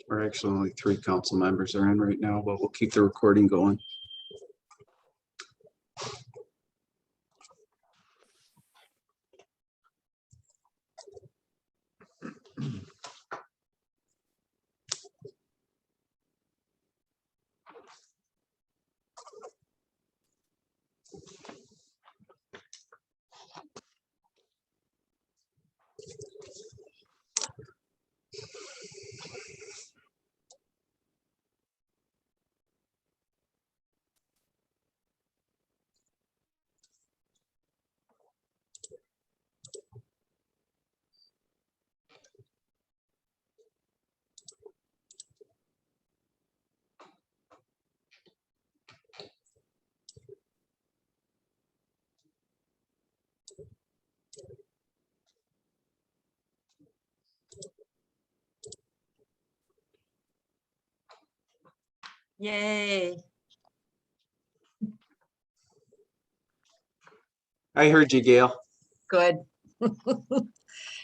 Or actually only 3 council members are in right now, but we'll keep the recording going. Yay. I heard you, Gail. Good.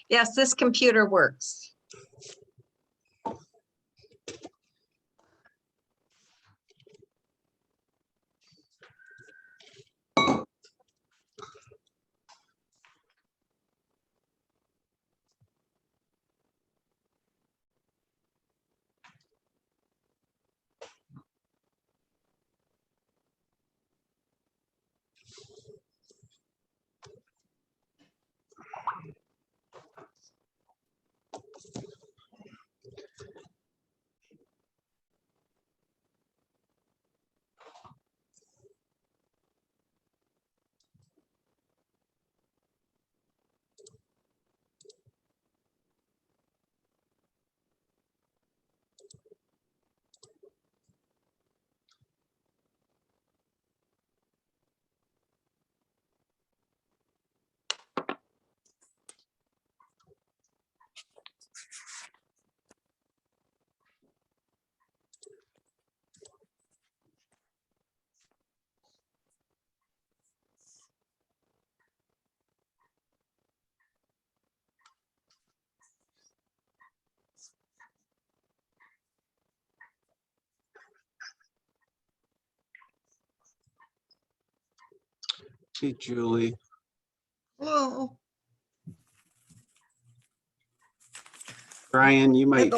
Yes, this computer works. Hey, Julie. Whoa. Brian, you might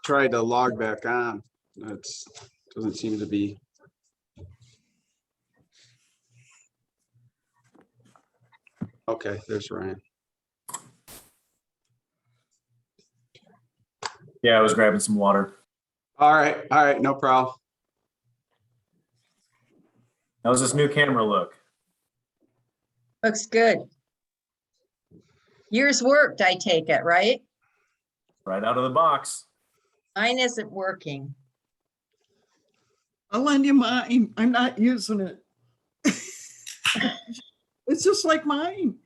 try to log back on. That's doesn't seem to be. Okay, there's Ryan. Yeah, I was grabbing some water. All right, no problem. How's this new camera look? Looks good. Yours worked, I take it, right? Right out of the box. Mine isn't working. I'll lend you mine. I'm not using it. It's just like mine.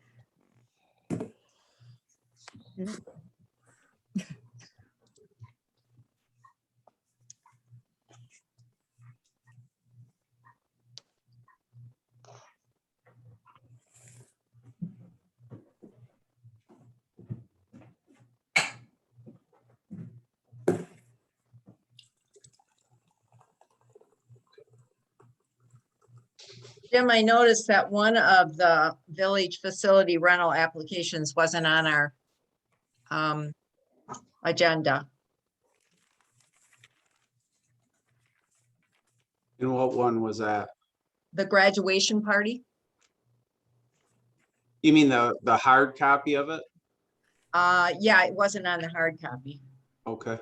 Jim, I noticed that one of the village facility rental applications wasn't on our agenda. And what one was that? The graduation party. You mean the hard copy of it? Yeah, it wasn't on the hard copy. Okay.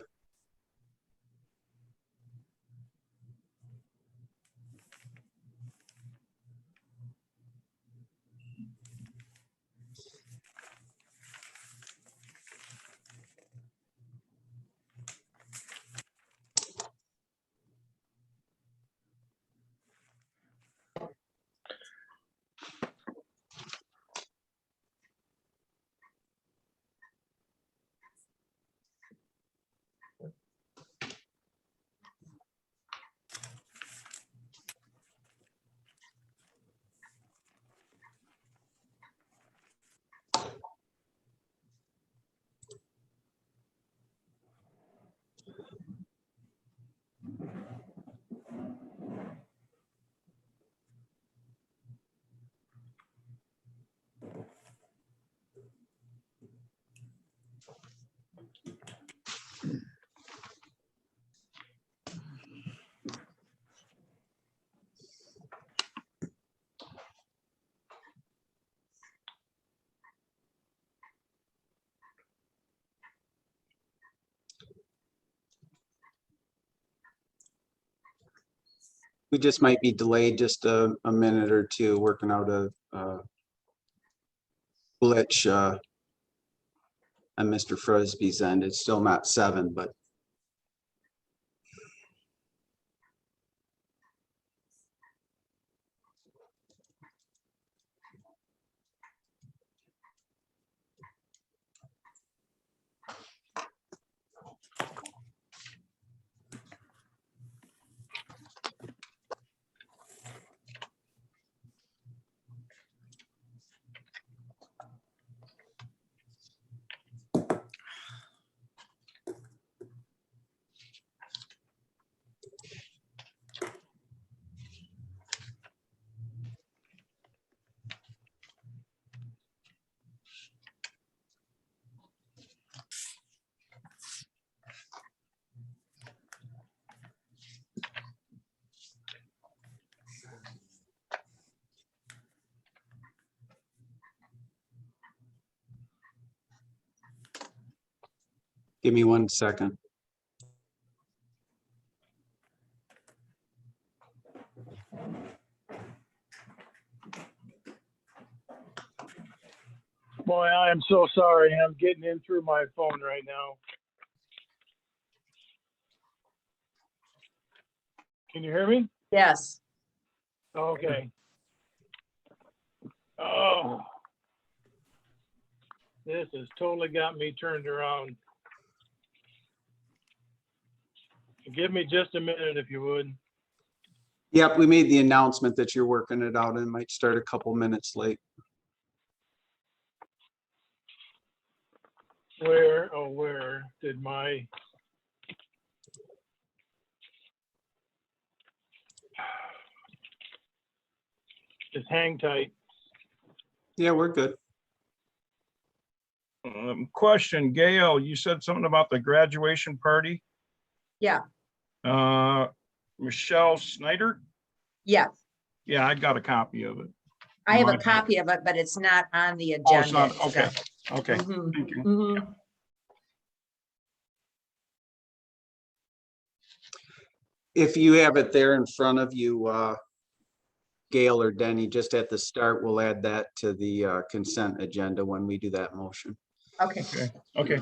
We just might be delayed just a minute or two working out a glitch on Mr. Frisbee's end. It's still not 7, but give me 1 second. Boy, I am so sorry. I'm getting in through my phone right now. Can you hear me? Yes. Okay. Oh, this has totally got me turned around. Give me just a minute if you would. Yep, we made the announcement that you're working it out and might start a couple minutes late. Where did my just hang tight? Yeah, we're good. Question, Gail, you said something about the graduation party? Yeah. Michelle Snyder? Yeah. Yeah, I got a copy of it. I have a Mine. copy of it, but it's not on the agenda. Oh, it's not, okay, okay, Mhm, thank you. mhm. If you have it there in front of you, Gail or Denny, just at the start, we'll add that to the consent agenda when we do that motion. Okay. Okay.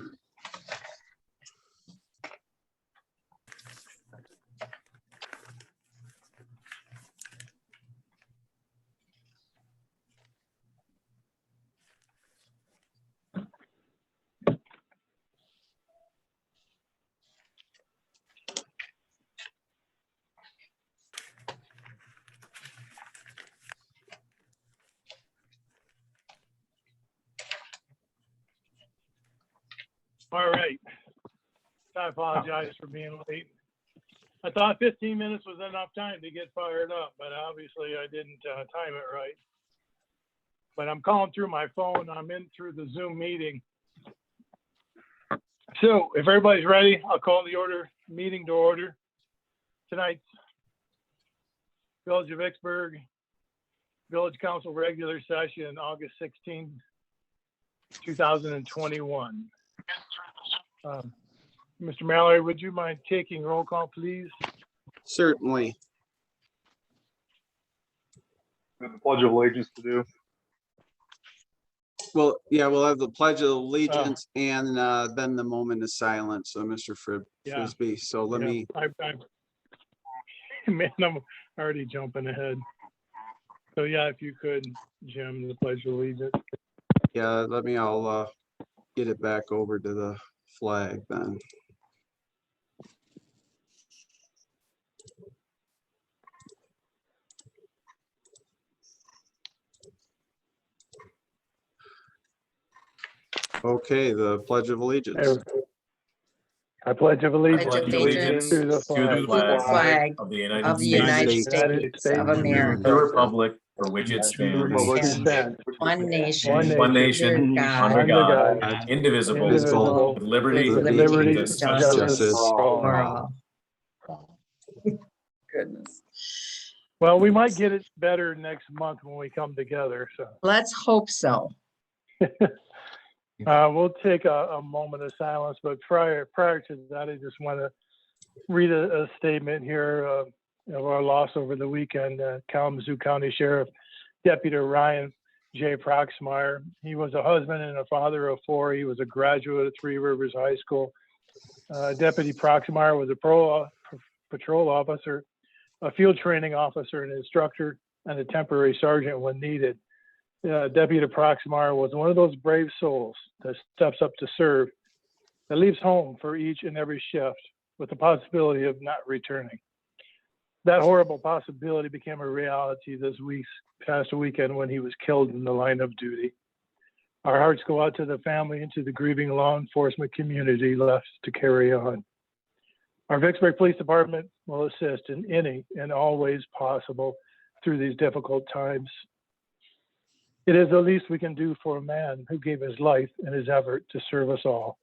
All right. I apologize for being late. I thought 15 minutes was enough time to get fired up, but obviously I didn't time it right. But I'm calling through my phone. I'm in through the Zoom meeting. So if everybody's ready, I'll call the meeting to order. Tonight's Village of Vicksburg Village Council regular session, August 16, 2021. Mr. Mallory, would you mind taking roll call, please? Certainly. The Pledge of Allegiance to do. Well, yeah, we'll have the Pledge of Allegiance and then the moment of silence. So Mr. Frisbee, so let me. Man, I'm already jumping ahead. So yeah, if you could, Jim, the Pledge of Allegiance. Yeah, I'll get it back over to the flag then. Okay, the Pledge of Allegiance. I pledge of allegiance Pledge of allegiance to the flag of the of the United States of and America, the republic for which it stands, one nation, one nation, God, under God, God, indivisible, indivisible, with liberty with and liberty and justice. justice for for all. Goodness. Well, we might get it better next month when we come together. So Let's hope so. we'll take a moment of silence. But prior to that, I just want to read a statement here. of our loss over the weekend. Kalamazoo County Sheriff Deputy Ryan J. Proxmire. He was a husband and a father of 4. He was a graduate of Three Rivers High School. Deputy Proxmire was a patrol officer, a field training officer, an instructor, and a temporary sergeant when needed. Deputy Proxmire was one of those brave souls that steps up to serve, that leaves home for each and every shift with the possibility of not returning. That horrible possibility became a reality this past weekend when he was killed in the line of duty. Our hearts go out to the family and to the grieving law enforcement community left to carry on. Our Vicksburg Police Department will assist in any and all ways possible through these difficult times. It is the least we can do for a man who gave his life and his effort to serve us all.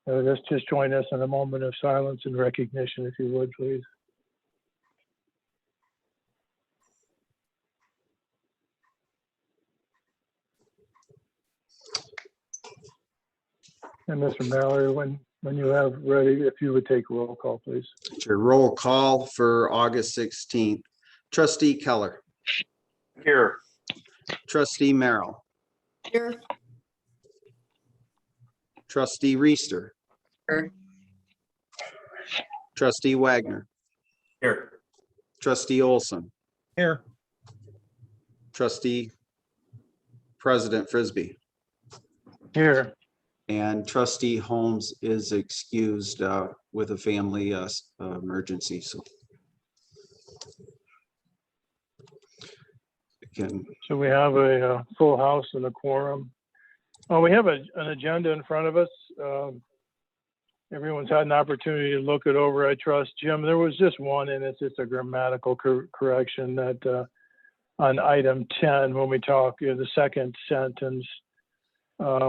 Let's just join us in a moment of silence and recognition, if you would, please. And Mr. Mallory, when you have ready, if you would take roll call, please. Your roll call for August 16th. Trustee Keller, Here. trustee Merrill, Here. trustee Reister, Here. trustee Wagner, Here. trustee Olson, Here. trustee President Frisbee, Here. and trustee Holmes is excused with a family emergency. So again, So we have a full house and a quorum. We have an agenda in front of us. Everyone's had an opportunity to look it over, I trust. Jim, there was just one, and it's just a grammatical correction that on item 10, when we talk, the second sentence,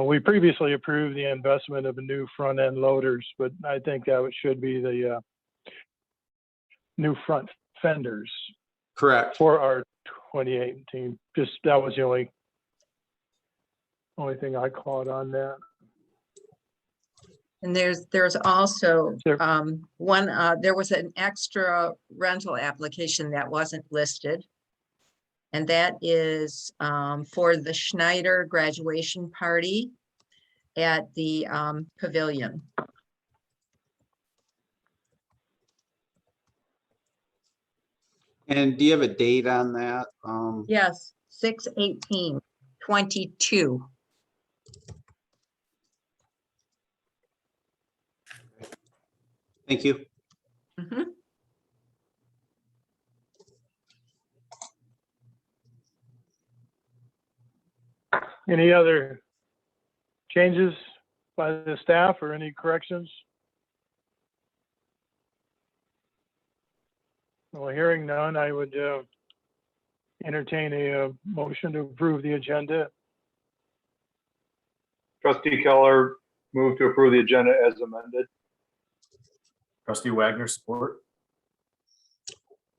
we previously approved the investment of new front end loaders, but I think that should be the new front fenders correct. for our 2018. Just that was the only thing I caught on that. And there's also Sure. there was an extra rental application that wasn't listed. And that is for the Schneider graduation party at the pavilion. And do you have a date on that? Yes, 6/18/22. Thank you. Mhm. Any other changes by the staff or any corrections? Well, hearing none, I would entertain a motion to approve the agenda. Trustee Keller, move to approve the agenda as amended. Trustee Wagner, support.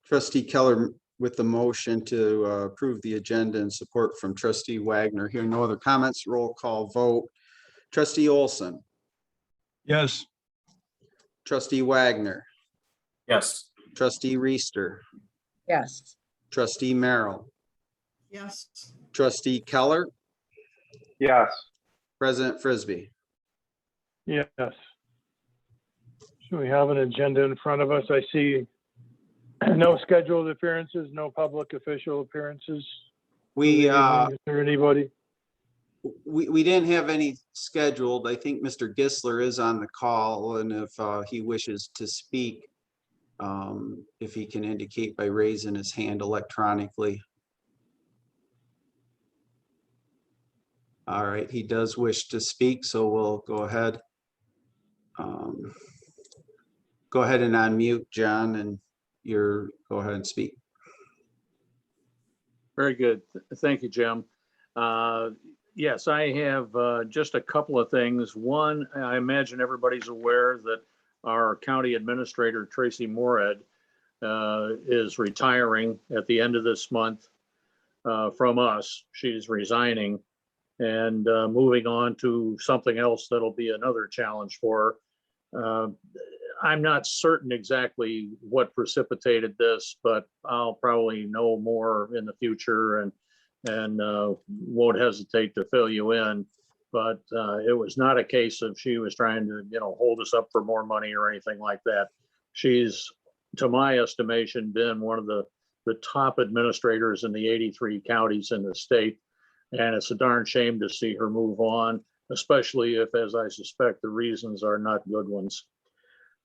Trustee Keller with the motion to approve the agenda and support from trustee Wagner. Here, no other comments, roll call vote. Trustee Olson, Yes. trustee Wagner, Yes. trustee Reister, Yes. trustee Merrill, Yes. trustee Keller, Yes. President Frisbee. Yes. So we have an agenda in front of us. I see no scheduled appearances, no public official appearances. We Is there anybody? we didn't have any scheduled. I think Mr. Gisler is on the call, and if he wishes to speak, if he can indicate by raising his hand electronically. All right, he does wish to speak, so we'll go ahead. Go ahead and unmute, John, and go ahead and speak. Very good. Thank you, Jim. Yes, I have just a couple of things. One, I imagine everybody's aware that our county administrator, Tracy Morad, is retiring at the end of this month from us. She's resigning and moving on to something else that'll be another challenge for her. I'm not certain exactly what precipitated this, but I'll probably know more in the future and won't hesitate to fill you in. But it was not a case of she was trying to, hold us up for more money or anything like that. She's, to my estimation, been one of the top administrators in the 83 counties in the state. And it's a darn shame to see her move on, especially if, as I suspect, the reasons are not good ones.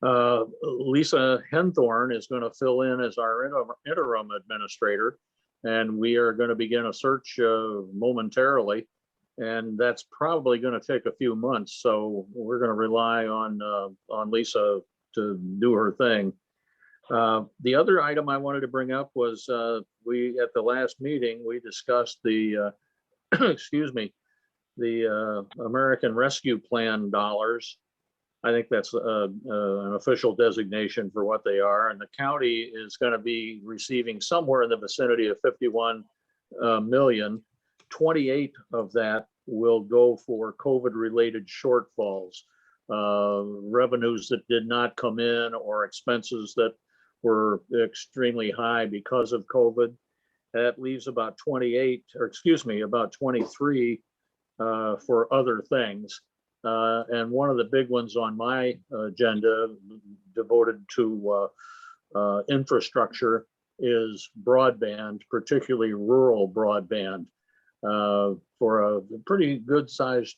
Lisa Henthorn is going to fill in as our interim administrator, and we are going to begin a search momentarily, and that's probably going to take a few months. So we're going to rely on Lisa to do her thing. The other item I wanted to bring up was we at the last meeting we discussed the excuse me, the American Rescue Plan dollars. I think that's an official designation for what they are. And the county is going to be receiving somewhere in the vicinity of 51 million. 28 of that will go for COVID-related shortfalls, revenues that did not come in or expenses that were extremely high because of COVID. That leaves about 28, or excuse me, about 23 for other things. And one of the big ones on my agenda devoted to infrastructure is broadband, particularly rural broadband. For a pretty good sized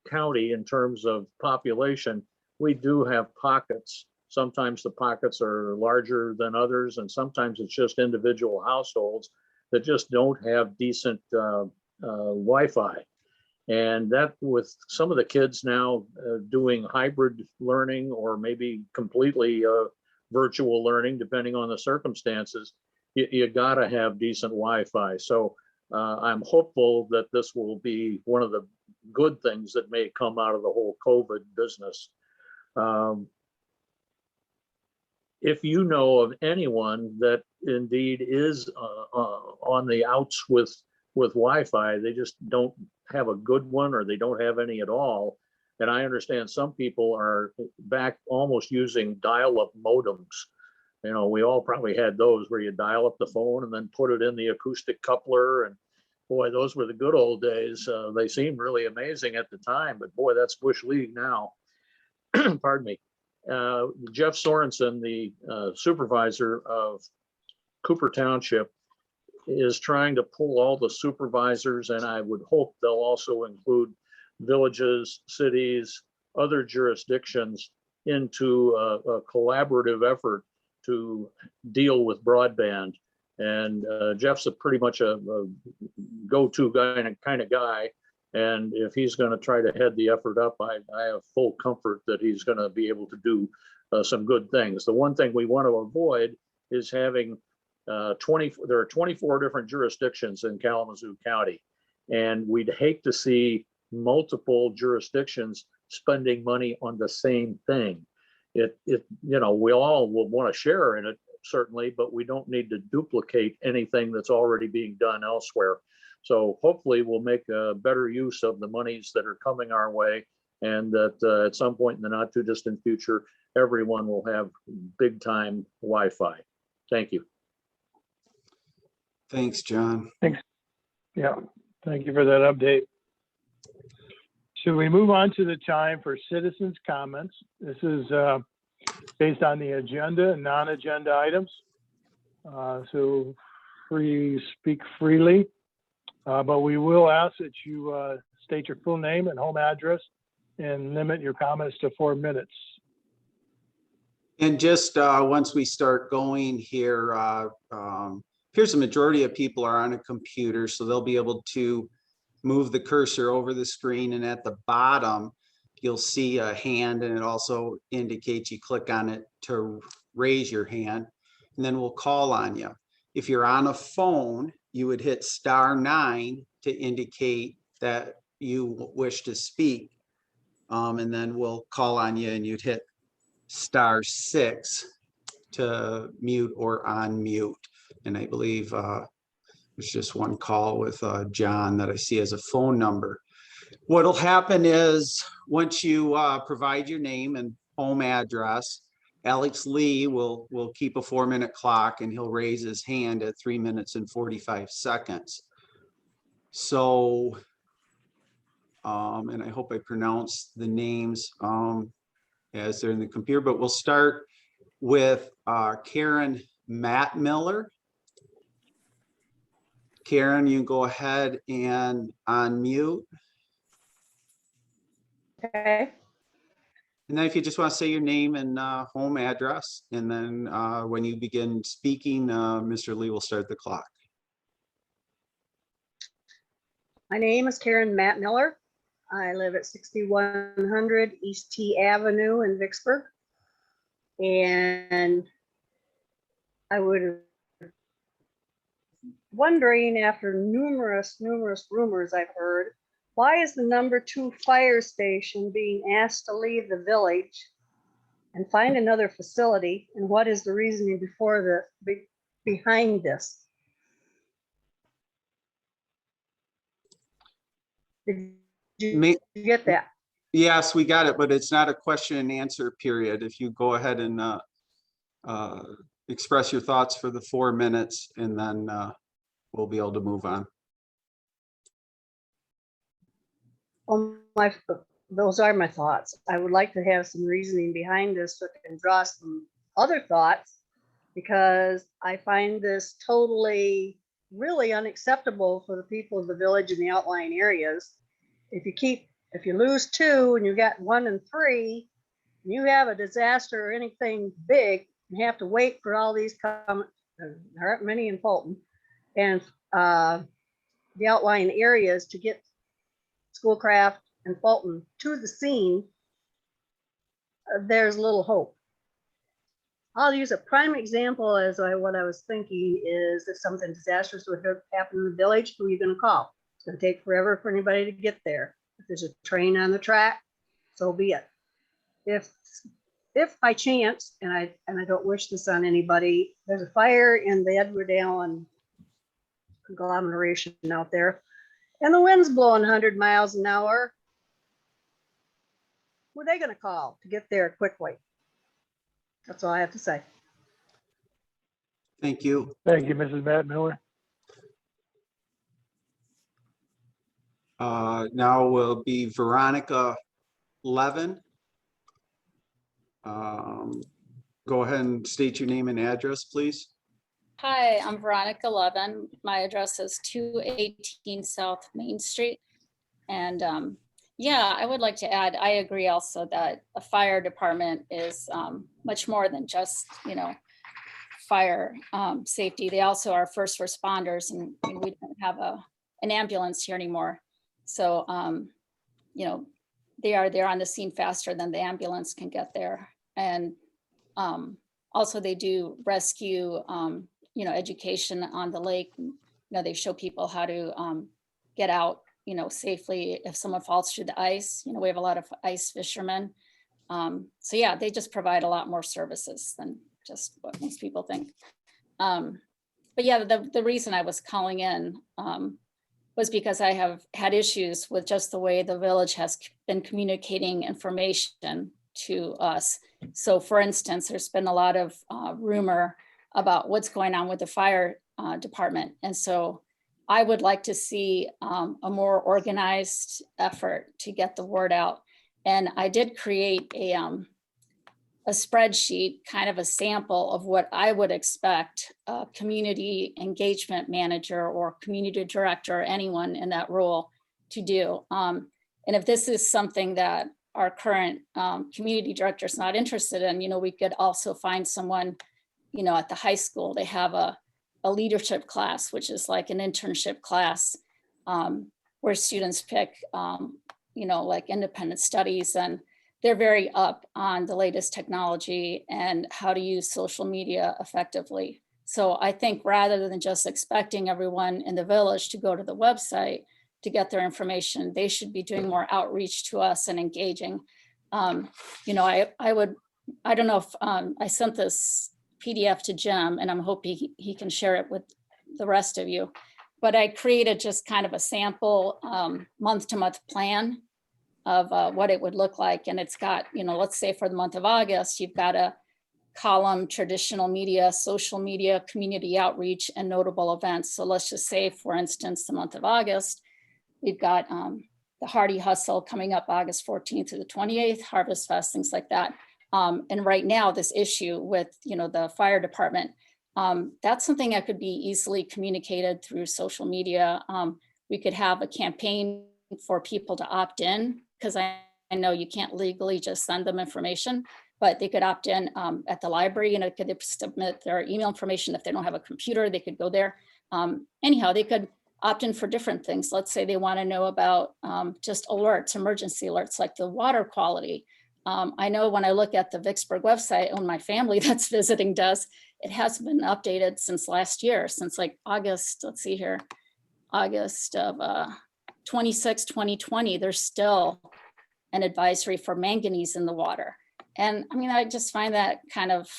county in terms of population, we do have pockets. Sometimes the pockets are larger than others, and sometimes it's just individual households that just don't have decent Wi-Fi. And that with some of the kids now doing hybrid learning or maybe completely virtual learning, depending on the circumstances, you gotta have decent Wi-Fi. So I'm hopeful that this will be one of the good things that may come out of the whole COVID business. If you know of anyone that indeed is on the outs with Wi-Fi, they just don't have a good one or they don't have any at all. And I understand some people are back almost using dial-up modems. We all probably had those where you dial up the phone and then put it in the acoustic coupler. And boy, those were the good old days. They seemed really amazing at the time, but boy, that's Bush League now. Pardon me. Jeff Sorensen, the supervisor of Cooper Township, is trying to pull all the supervisors, and I would hope they'll also include villages, cities, other jurisdictions into a collaborative effort to deal with broadband. And Jeff's pretty much a go-to guy kind of guy. And if he's going to try to head the effort up, I have full comfort that he's going to be able to do some good things. The one thing we want to avoid is having there are 24 different jurisdictions in Kalamazoo County, and we'd hate to see multiple jurisdictions spending money on the same thing. We all will want to share in it, certainly, but we don't need to duplicate anything that's already being done elsewhere. So hopefully we'll make a better use of the monies that are coming our way, and that at some point in the not too distant future, everyone will have big time Wi-Fi. Thank you. Thanks, John. Yeah, thank you for that update. Should we move on to the time for citizens' comments? This is based on the agenda and non-agenda items. So speak freely, but we will ask that you state your full name and home address and limit your comments to 4 minutes. And just once we start going here, here's the majority of people are on a computer, so they'll be able to move the cursor over the screen, and at the bottom, you'll see a hand, and it also indicates you click on it to raise your hand, and then we'll call on you. If you're on a phone, you would hit *9 to indicate that you wish to speak, and then we'll call on you, and you'd hit *6 to mute or unmute. And I believe there's just one call with John that I see as a phone number. What'll happen is once you provide your name and home address, Alex Lee will keep a 4-minute clock, and he'll raise his hand at 3 minutes and 45 seconds. So, and I hope I pronounce the names as they're in the computer, but we'll start with Karen Matt Miller. Karen, you go ahead and unmute. Okay, And then if you just want to say your name and home address, and then when you begin speaking, Mr. Lee will start the clock. my name is Karen Matt Miller. I live at 6100 East T Avenue in Vicksburg. And I would wondering, after numerous rumors I've heard, why is the #2 fire station being asked to leave the village and find another facility? And what is the reasoning behind this? Did you get that? Yes, we got it, but it's not a question and answer period. If you go ahead and express your thoughts for the 4 minutes, and then we'll be able to move on. Those are my thoughts. I would like to have some reasoning behind this so I can draw some other thoughts, because I find this totally, really unacceptable for the people of the village and the outlying areas. If you lose 2 and you got 1 and 3, and you have a disaster or anything big, you have to wait for all these there aren't many in Fulton, and the outlying areas to get Schoolcraft and Fulton to the scene. There's little hope. I'll use a prime example as what I was thinking is, if something disastrous would happen in the village, who are you going to call? It's going to take forever for anybody to get there. If there's a train on the track, so be it. If by chance, and I don't wish this on anybody, there's a fire in the Edward Allen conglomeration out there, and the wind's blowing 100 miles an hour, who are they going to call to get there quickly? That's all I have to say. Thank you. Thank you, Mrs. Matt Miller. Now will be Veronica Levin. Go ahead and state your name and address, please. Hi, I'm Veronica Levin. My address is 218 South Main Street. And yeah, I would like to add, I agree also that a fire department is much more than just, fire safety. They also are first responders, and we don't have an ambulance here anymore. So, they're on the scene faster than the ambulance can get there. And also they do rescue, education on the lake. They show people how to get out, safely if someone falls through the ice. We have a lot of ice fishermen. So yeah, they just provide a lot more services than just what most people think. But yeah, the reason I was calling in was because I have had issues with just the way the village has been communicating information to us. So for instance, there's been a lot of rumor about what's going on with the fire department. And so I would like to see a more organized effort to get the word out. And I did create a spreadsheet, kind of a sample of what I would expect a community engagement manager or community director, or anyone in that role to do. And if this is something that our current community director is not interested in, we could also find someone, at the high school. They have a leadership class, which is like an internship class where students pick, like independent studies, and they're very up on the latest technology and how to use social media effectively. So I think rather than just expecting everyone in the village to go to the website to get their information, they should be doing more outreach to us and engaging. I don't know if I sent this PDF to Jim, and I'm hoping he can share it with the rest of you. But I created just kind of a sample month-to-month plan of what it would look like. And it's got, let's say for the month of August, you've got a column, traditional media, social media, community outreach, and notable events. So let's just say, for instance, the month of August, we've got the Hardy Hustle coming up August 14th to the 28th, Harvest Fest, things like that. And right now, this issue with, the fire department, that's something that could be easily communicated through social media. We could have a campaign for people to opt in, because I know you can't legally just send them information, but they could opt in at the library, could submit their email information. If they don't have a computer, they could go there. Anyhow, they could opt in for different things. Let's say they want to know about just alerts, emergency alerts, like the water quality. I know when I look at the Vicksburg website, when my family that's visiting does, it has been updated since last year, since like August, let's see here, August of 26, 2020, there's still an advisory for manganese in the water. And I mean, I just find that kind of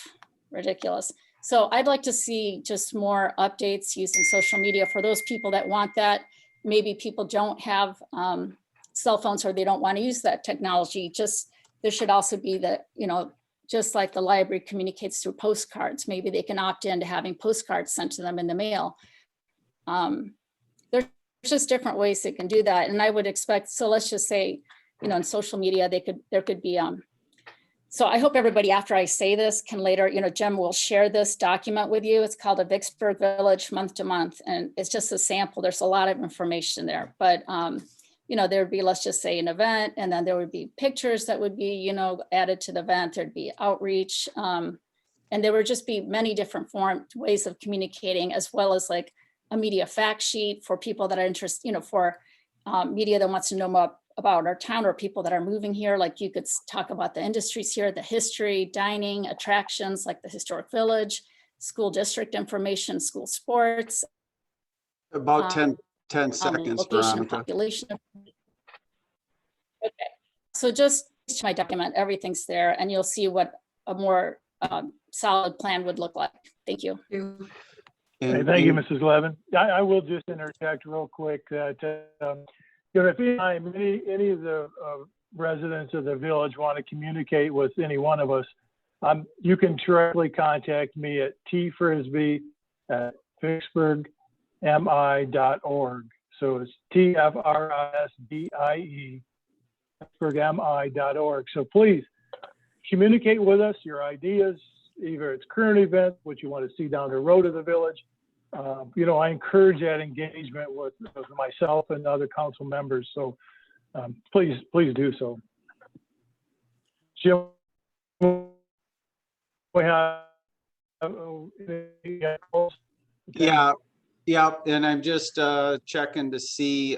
ridiculous. So I'd like to see just more updates using social media for those people that want that. Maybe people don't have cell phones, or they don't want to use that technology. Just, there should also be that, just like the library communicates through postcards, maybe they can opt in to having postcards sent to them in the mail. There's just different ways they can do that. And I would expect, so let's just say, in social media, there could be, so I hope everybody, after I say this, can later, Jim will share this document with you. It's called a Vicksburg Village month to month, and it's just a sample. There's a lot of information there, but there would be, let's just say, an event, and then there would be pictures that would be, added to the event. There'd be outreach, and there would just be many different ways of communicating, as well as like a media fact sheet for people that are interested, for media that wants to know more about our town, or people that are moving here. Like you could talk about the industries here, the history, dining, attractions like the historic village, school district information, school sports. About 10 seconds, Location and Veronica. population. Okay, so just my document, everything's there, and you'll see what a more solid plan would look like. Thank you. Hey, thank you, Mrs. Levin. I will just interject real quick that, if any of the residents of the village want to communicate with any one of us, you can directly contact me at tfrisbee@vicksburgmi.org. So it's TFRISBIE, vicksburgmi.org. So please communicate with us your ideas, either it's current events, what you want to see down the road of the village. I encourage that engagement with myself and other council members. So please do so. Jim, we have. Yeah, and I'm just checking to see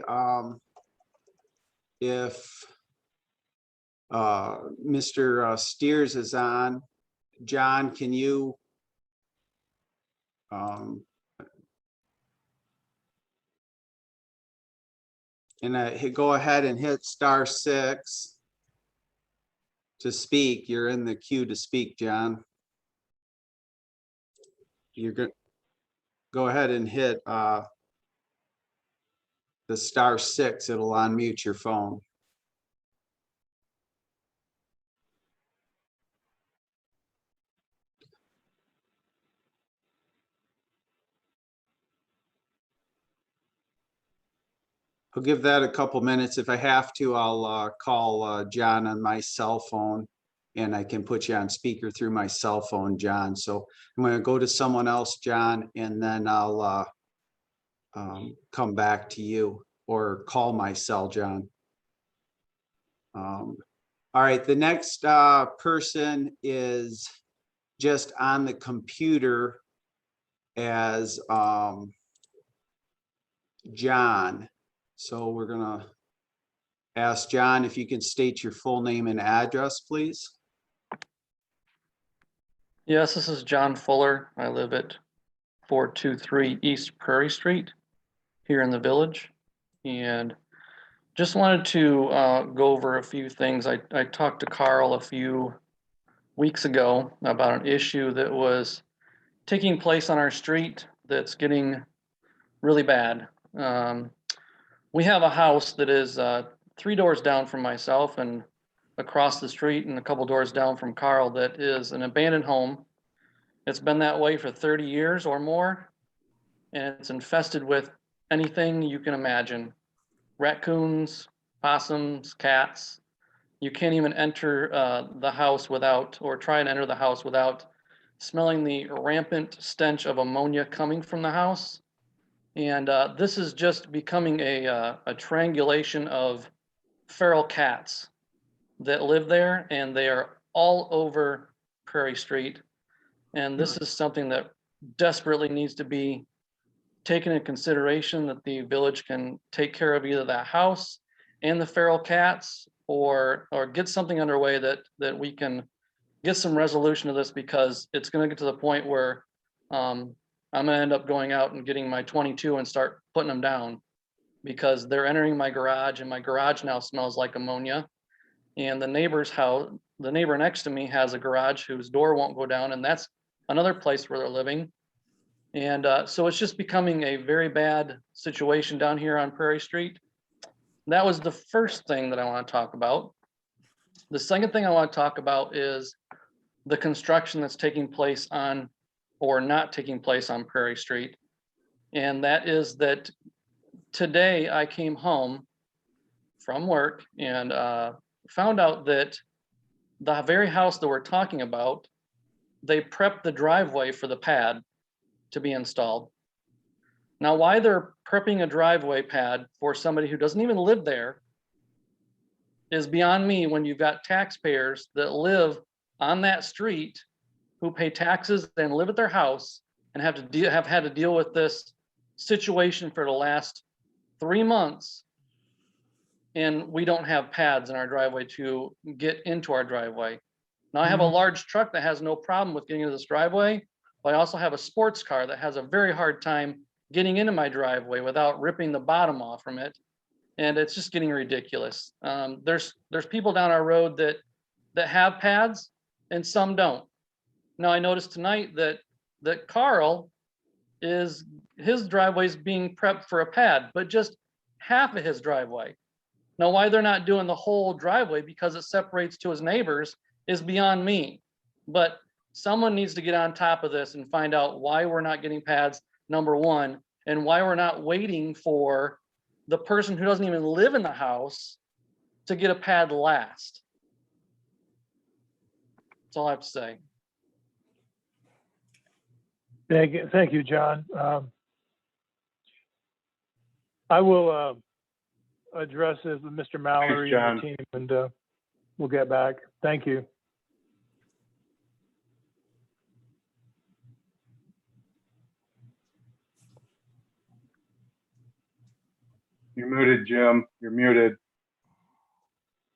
if Mr. Steers is on. John, can you go ahead and hit *6 to speak. You're in the queue to speak, John. You're good. Go ahead and hit the *6. It'll unmute your phone. I'll give that a couple minutes. If I have to, I'll call John on my cell phone, and I can put you on speaker through my cell phone, John. So I'm going to go to someone else, John, and then I'll come back to you, or call my cell, John. All right, the next person is just on the computer as John. So we're gonna ask John if you can state your full name and address, please. Yes, this is John Fuller. I live at 423 East Prairie Street here in the village. And just wanted to go over a few things. I talked to Carl a few weeks ago about an issue that was taking place on our street that's getting really bad. We have a house that is 3 doors down from myself and across the street and a couple doors down from Carl that is an abandoned home It's been that way for 30 years or more, and it's infested with anything you can imagine. Raccoons, possums, cats. You can't even enter the house without, or try and enter the house without smelling the rampant stench of ammonia coming from the house. And this is just becoming a triangulation of feral cats that live there, and they are all over Prairie Street. And this is something that desperately needs to be taken into consideration, that the village can take care of either that house and the feral cats, or get something underway that we can get some resolution to this, because it's going to get to the point where I'm going to end up going out and getting my 22 and start putting them down, because they're entering my garage, and my garage now smells like ammonia. And the neighbor's house, the neighbor next to me has a garage whose door won't go down, and that's another place where they're living. And so it's just becoming a very bad situation down here on Prairie Street. That was the first thing that I want to talk about. The second thing I want to talk about is the construction that's taking place on, or not taking place on, Prairie Street. And that is that today I came home from work and found out that the very house that we're talking about, they prepped the driveway for the pad to be installed. Now, why they're prepping a driveway pad for somebody who doesn't even live there is beyond me, when you've got taxpayers that live on that street, who pay taxes and live at their house, and have had to deal with this situation for the last 3 months. And we don't have pads in our driveway to get into our driveway. Now, I have a large truck that has no problem with getting into this driveway, but I also have a sports car that has a very hard time getting into my driveway without ripping the bottom off from it. And it's just getting ridiculous. There's people down our road that have pads and some don't. Now, I noticed tonight that Carl his driveway is being prepped for a pad, but just half of his driveway. Now, why they're not doing the whole driveway, because it separates to his neighbors, is beyond me. But someone needs to get on top of this and find out why we're not getting pads, number one, and why we're not waiting for the person who doesn't even live in the house to get a pad last. That's all I have to say. Thank you, John. I will address this with Mr. Mallory and the team, and we'll get back. Thank you. You're muted, Jim. You're muted.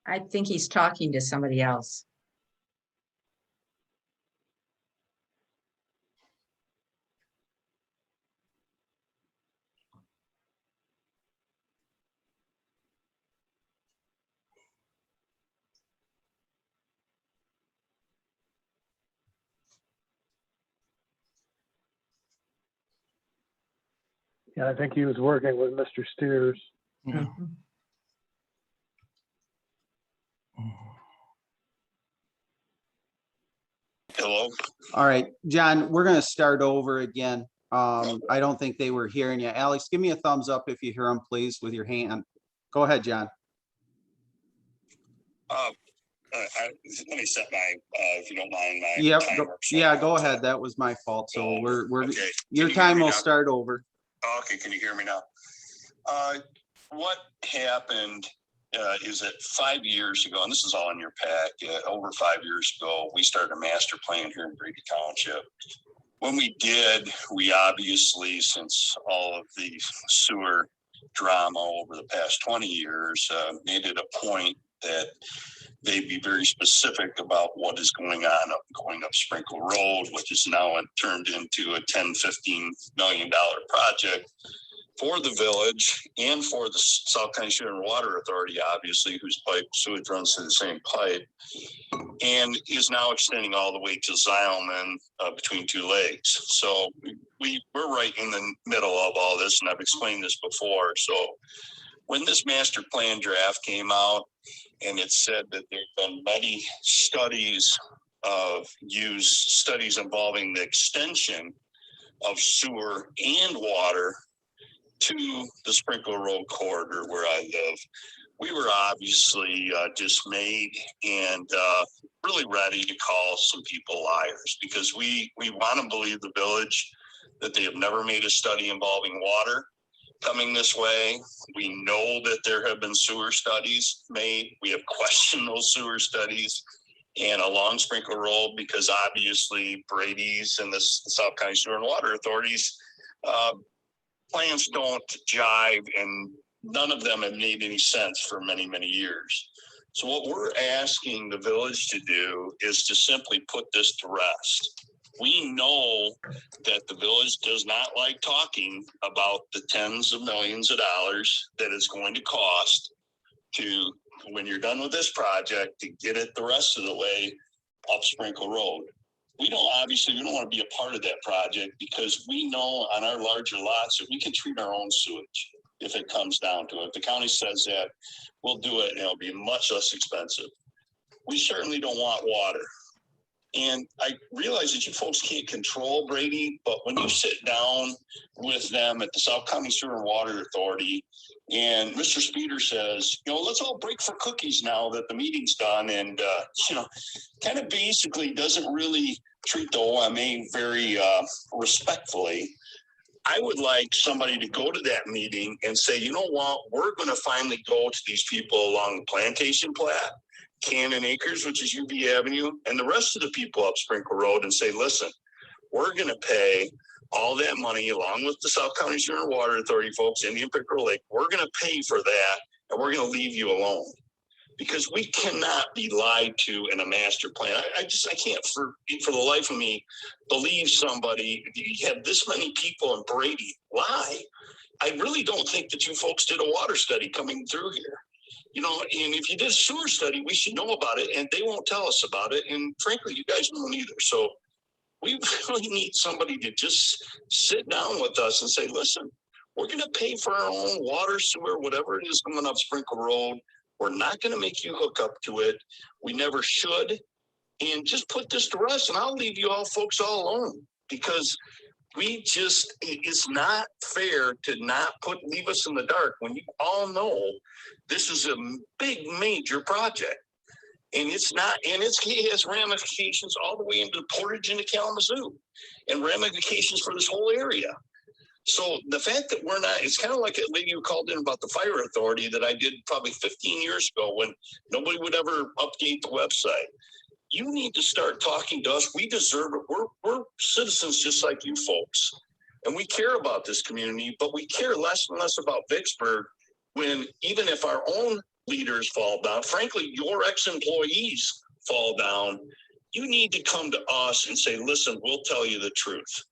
I think he's talking to somebody else. Yeah, I think he was working with Mr. Steers. Yeah. Hello. All right, John, we're going to start over again. I don't think they were hearing you. Alex, give me a thumbs up if you hear them, please, with your hand. Go ahead, John. Let me set my, if you don't mind, my Yep. timer. Yeah, go ahead. That was my fault. So we're okay. Your time will start over. Okay, can you hear me now? What happened is that 5 years ago, and this is all in your pack, over 5 years ago, we started a master plan here in Brady Township. When we did, we obviously, since all of the sewer drama over the past 20 years, made it a point that they be very specific about what is going on going up Sprinkle Road, which is now turned into a $10-15 million project for the village and for the South County Sewer and Water Authority, obviously, whose sewage runs through the same pipe, and is now extending all the way to Zileman between two lakes. So we're right in the middle of all this, and I've explained this before. So when this master plan draft came out, and it said that there've been many studies use studies involving the extension of sewer and water to the Sprinkler Road corridor where I live. We were obviously dismayed and really ready to call some people liars, because we want to believe the village that they have never made a study involving water coming this way. We know that there have been sewer studies made. We have questioned those sewer studies and along Sprinkler Road, because obviously Brady's and the South County Sewer and Water Authorities plans don't jive, and none of them have made any sense for many, many years. So what we're asking the village to do is to simply put this to rest. We know that the village does not like talking about the tens of millions of dollars that it's going to cost to, when you're done with this project, to get it the rest of the way up Sprinkle Road. We don't want to be a part of that project, because we know on our larger lots that we can treat our own sewage if it comes down to it. If the county says that, we'll do it and it'll be much less expensive. We certainly don't want water. And I realize that you folks can't control Brady, but when you sit down with them at the South County Sewer and Water Authority, and Mr. Speeder says, let's all break for cookies now that the meeting's done, and, kind of basically doesn't really treat the OMA very respectfully. I would like somebody to go to that meeting and say, you know what, we're going to finally go to these people along the Plantation Plat, Cannon Acres, which is UB Avenue, and the rest of the people up Sprinkle Road, and say, listen, we're going to pay all that money along with the South County Sewer and Water Authority folks, Indian Pickerel Lake. We're going to pay for that, and we're going to leave you alone, because we cannot be lied to in a master plan. I can't for the life of me believe somebody, you have this many people in Brady lie. I really don't think that you folks did a water study coming through here. And if you did a sewer study, we should know about it, and they won't tell us about it. And frankly, you guys won't either. So we really need somebody to just sit down with us and say, listen, we're going to pay for our own water, sewer, whatever it is coming up Sprinkle Road. We're not going to make you hook up to it. We never should. And just put this to rest, and I'll leave you all folks all alone, because it's not fair to not leave us in the dark when you all know this is a big major project. And it has ramifications all the way into Portage into Kalamazoo, and ramifications for this whole area. So the fact that we're not, it's kind of like a lady who called in about the fire authority that I did probably 15 years ago when nobody would ever update the website. You need to start talking to us. We deserve it. We're citizens just like you folks. And we care about this community, but we care less and less about Vicksburg when, even if our own leaders fall down, frankly, your ex-employees fall down, you need to come to us and say, listen, we'll tell you the truth.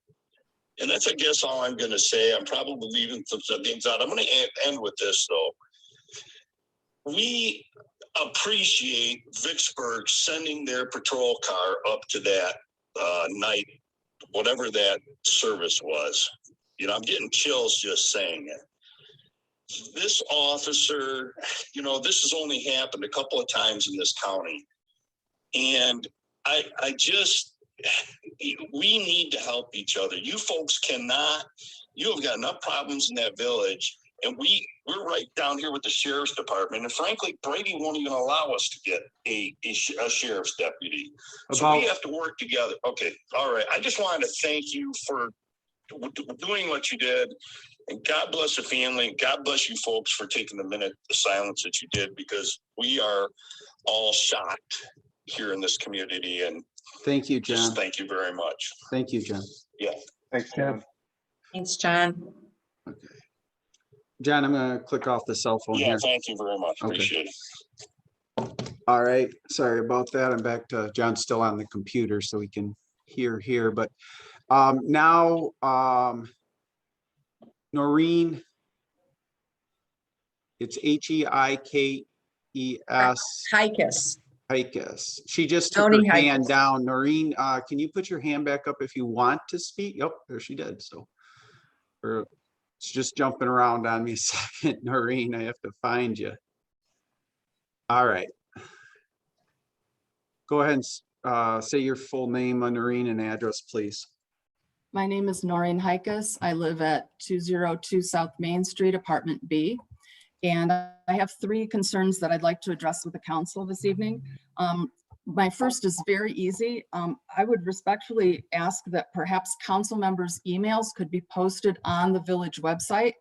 And that's, I guess, all I'm going to say. I'm probably leaving some things out. I'm going to end with this, though. We appreciate Vicksburg sending their patrol car up to that night, whatever that service was. I'm getting chills just saying it. This officer, this has only happened a couple of times in this county. And we need to help each other. You folks you have got enough problems in that village, and we're right down here with the sheriff's department. And frankly, Brady won't even allow us to get a sheriff's deputy. So we have to work together. Okay. All right. I just wanted to thank you for doing what you did. And God bless the family. And God bless you folks for taking the minute of silence that you did, because we are all shocked here in this community. And thank you, John. Just thank you very much. Thank you, John. Yeah. Thanks, John. Thanks, John. Okay. John, I'm going to click off the cell phone Yeah, here. thank you very much. Okay. Appreciate it. All right. Sorry about that. I'm back to John's still on the computer, so we can hear here. But now, Noreen, it's Heikes. Hikes. Hikes. She just took her Tony hand Hikes. down. Noreen, can you put your hand back up if you want to speak? Yep, there she did. So it's just jumping around on me a second, Noreen. I have to find you. All right. Go ahead and say your full name, Noreen, and address, please. My name is Noreen Hikas. I live at 202 South Main Street, Apartment B. And I have 3 concerns that I'd like to address with the council this evening. My first is very easy. I would respectfully ask that perhaps council members' emails could be posted on the village website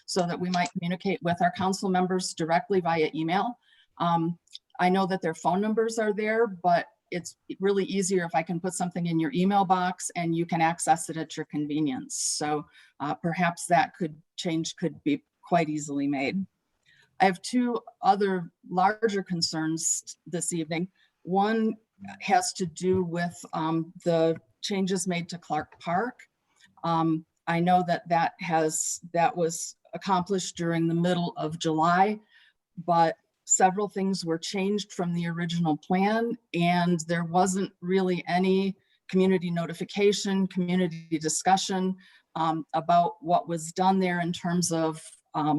so that we might communicate with our council members directly via email. I know that their phone numbers are there, but it's really easier if I can put something in your email box and you can access it at your convenience. So perhaps that could be quite easily made. I have 2 other larger concerns this evening. One has to do with the changes made to Clark Park. I know that was accomplished during the middle of July, but several things were changed from the original plan, and there wasn't really any community notification, community discussion about what was done there in terms of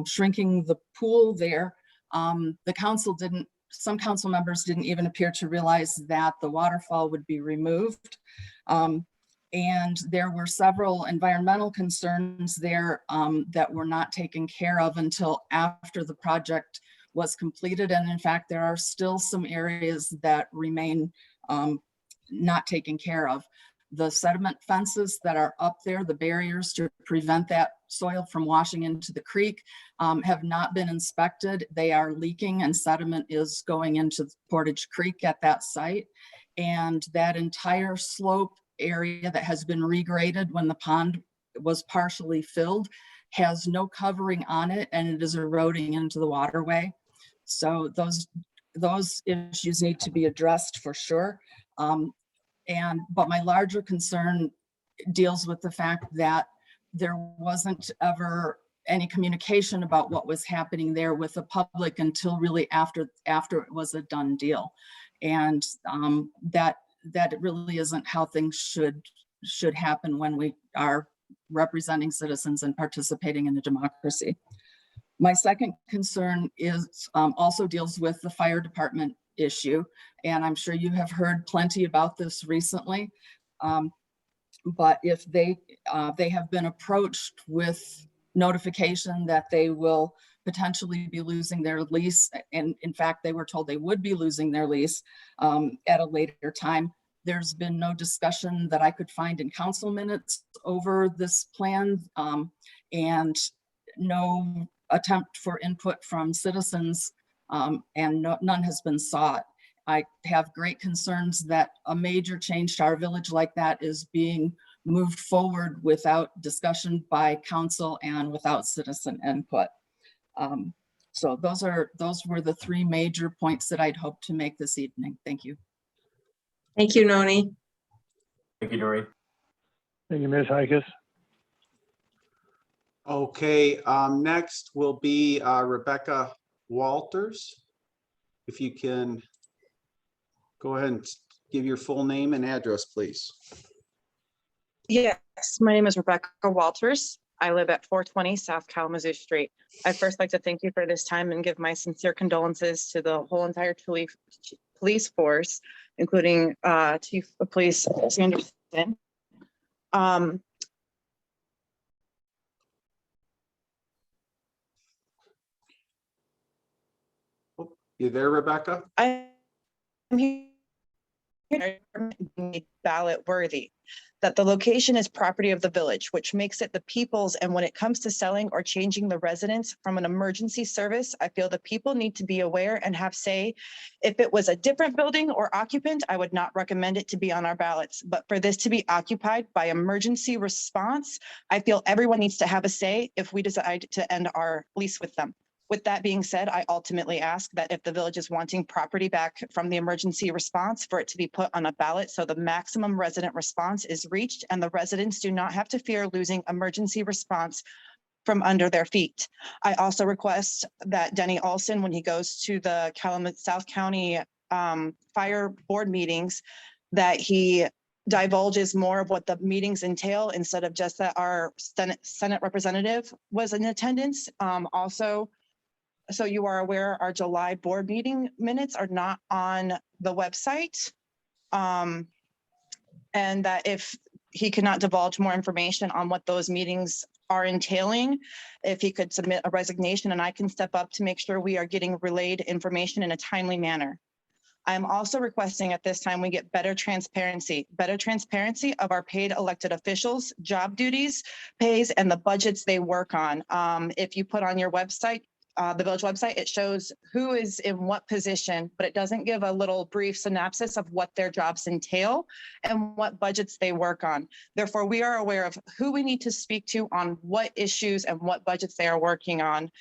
shrinking the pool there. Some council members didn't even appear to realize that the waterfall would be removed. And there were several environmental concerns there that were not taken care of until after the project was completed. And in fact, there are still some areas that remain not taken care of. The sediment fences that are up there, the barriers to prevent that soil from washing into the creek, have not been inspected. They are leaking and sediment is going into Portage Creek at that site. And that entire slope area that has been regraded when the pond was partially filled has no covering on it, and it is eroding into the waterway. So those issues need to be addressed for sure. But my larger concern deals with the fact that there wasn't ever any communication about what was happening there with the public until really after it was a done deal. And that really isn't how things should happen when we are representing citizens and participating in the democracy. My second concern is also deals with the fire department issue. And I'm sure you have heard plenty about this recently. But if they have been approached with notification that they will potentially be losing their lease, and in fact, they were told they would be losing their lease at a later time. There's been no discussion that I could find in council minutes over this plan, and no attempt for input from citizens, and none has been sought. I have great concerns that a major change to our village like that is being moved forward without discussion by council and without citizen input. So those were the 3 major points that I'd hope to make this evening. Thank you. Thank you, Noni. Thank you, Noreen. Thank you, Ms. Hikas. Okay, next will be Rebecca Walters. If you can go ahead and give your full name and address, please. Yes, my name is Rebecca Walters. I live at 420 South Kalamazoo Street. I'd first like to thank you for this time and give my sincere condolences to the whole entire police force, including Chief of Police Sanderson. You there, Rebecca? I'm here ballot worthy, that the location is property of the village, which makes it the people's. And when it comes to selling or changing the residence from an emergency service, I feel the people need to be aware and have say. If it was a different building or occupant, I would not recommend it to be on our ballots. But for this to be occupied by emergency response, I feel everyone needs to have a say if we decide to end our lease with them. With that being said, I ultimately ask that if the village is wanting property back from the emergency response, for it to be put on a ballot so the maximum resident response is reached and the residents do not have to fear losing emergency response from under their feet. I also request that Denny Olson, when he goes to the South County Fire Board meetings, that he divulges more of what the meetings entail instead of just that our Senate representative was in attendance. Also, so you are aware, our July board meeting minutes are not on the website. And that if he cannot divulge more information on what those meetings are entailing, if he could submit a resignation and I can step up to make sure we are getting relayed information in a timely manner. I'm also requesting at this time we get better transparency of our paid elected officials, job duties, pays, and the budgets they work on. If you put on your website, the village website, it shows who is in what position, but it doesn't give a little brief synopsis of what their jobs entail and what budgets they work on. Therefore, we are aware of who we need to speak to on what issues and what budgets they are working on.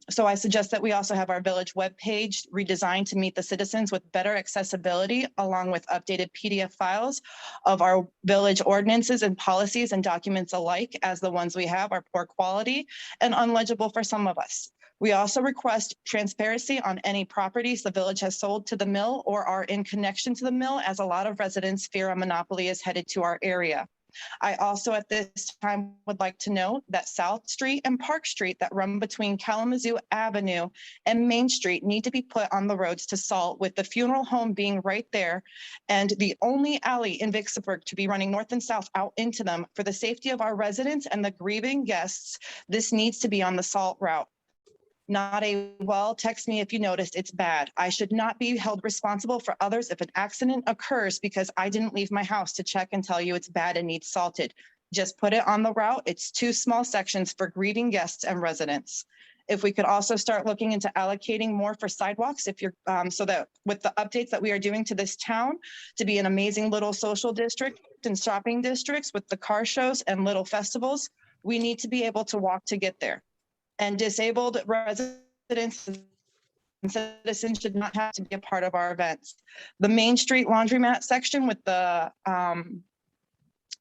So I suggest that we also have our village webpage redesigned to meet the citizens with better accessibility, along with updated PDF files of our village ordinances and policies and documents alike, as the ones we have are poor quality and unlegible for some of us. We also request transparency on any properties the village has sold to the mill or are in connection to the mill, as a lot of residents fear a monopoly is headed to our area. I also at this time would like to note that South Street and Park Street that run between Kalamazoo Avenue and Main Street need to be put on the roads to salt, with the funeral home being right there and the only alley in Vicksburg to be running north and south out into them. For the safety of our residents and the grieving guests, this needs to be on the salt route. Not a, well, text me if you noticed, it's bad. I should not be held responsible for others if an accident occurs because I didn't leave my house to check and tell you it's bad and needs salted. Just put it on the route. It's 2 small sections for grieving guests and residents. If we could also start looking into allocating more for sidewalks, if you're, so that with the updates that we are doing to this town to be an amazing little social district and shopping districts with the car shows and little festivals, we need to be able to walk to get there. And disabled residents and citizens should not have to be a part of our events. The Main Street laundromat section with the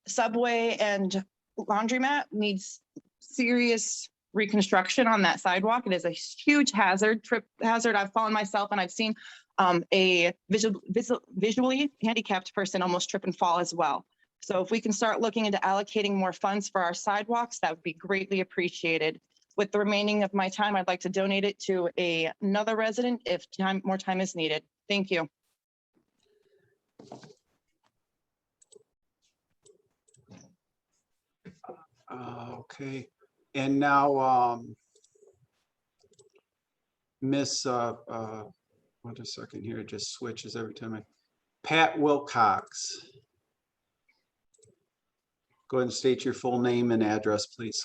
subway and laundromat needs serious reconstruction on that sidewalk. It is a huge hazard, trip hazard. I've fallen myself and I've seen a visually handicapped person almost trip and fall as well. So if we can start looking into allocating more funds for our sidewalks, that would be greatly appreciated. With the remaining of my time, I'd like to donate it to another resident if more time is needed. Thank you. Okay, and now, Miss, wait a second here, it just switches every time Pat Wilcox. Go ahead and state your full name and address, please.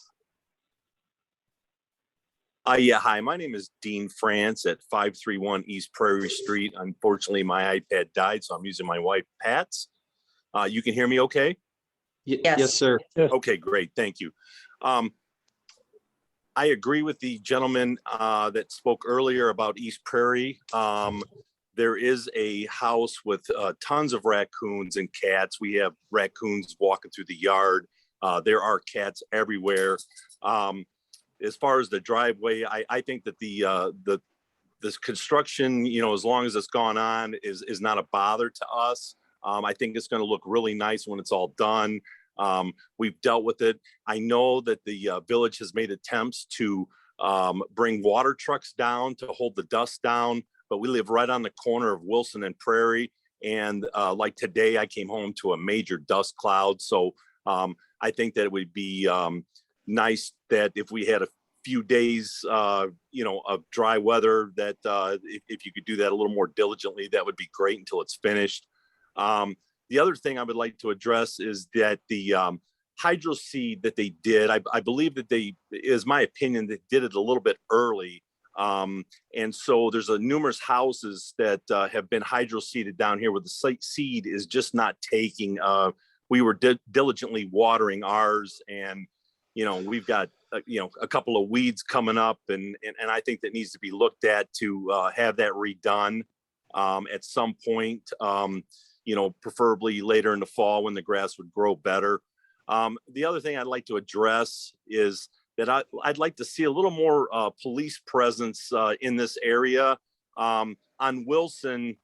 Yeah, hi, my name is Dean France at 531 East Prairie Street. Unfortunately, my iPad died, so I'm using my wife Pat's. You can hear me okay? Yes, sir. Okay, great, thank you. I agree with the gentleman that spoke earlier about East Prairie. There is a house with tons of raccoons and cats. We have raccoons walking through the yard. There are cats everywhere. As far as the driveway, I think that this construction, you know, as long as it's gone on, is not a bother to us. I think it's going to look really nice when it's all done. We've dealt with it. I know that the village has made attempts to bring water trucks down to hold the dust down, but we live right on the corner of Wilson and Prairie. And like today, I came home to a major dust cloud. So I think that it would be nice that if we had a few days, you know, of dry weather, that if you could do that a little more diligently, that would be great until it's finished. The other thing I would like to address is that the hydro seed that they did, I believe that is my opinion, they did it a little bit early. And so there's numerous houses that have been hydro seeded down here where the seed is just not taking. We were diligently watering ours, and you know, we've got you know, a couple of weeds coming up, and I think that needs to be looked at to have that redone at some point. You know, preferably later in the fall when the grass would grow better. The other thing I'd like to address is that I'd like to see a little more police presence in this area. On Wilson,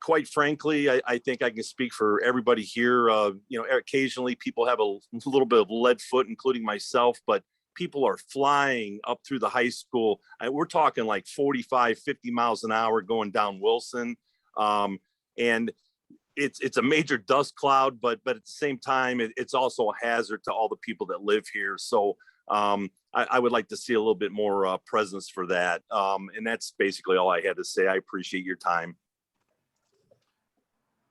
quite frankly, I think I can speak for everybody here. You know, occasionally people have a little bit of lead foot, including myself, but people are flying up through the high school. We're talking like 45, 50 miles an hour going down Wilson. And it's a major dust cloud, but at the same time, it's also a hazard to all the people that live here. So I would like to see a little bit more presence for that. And that's basically all I had to say. I appreciate your time.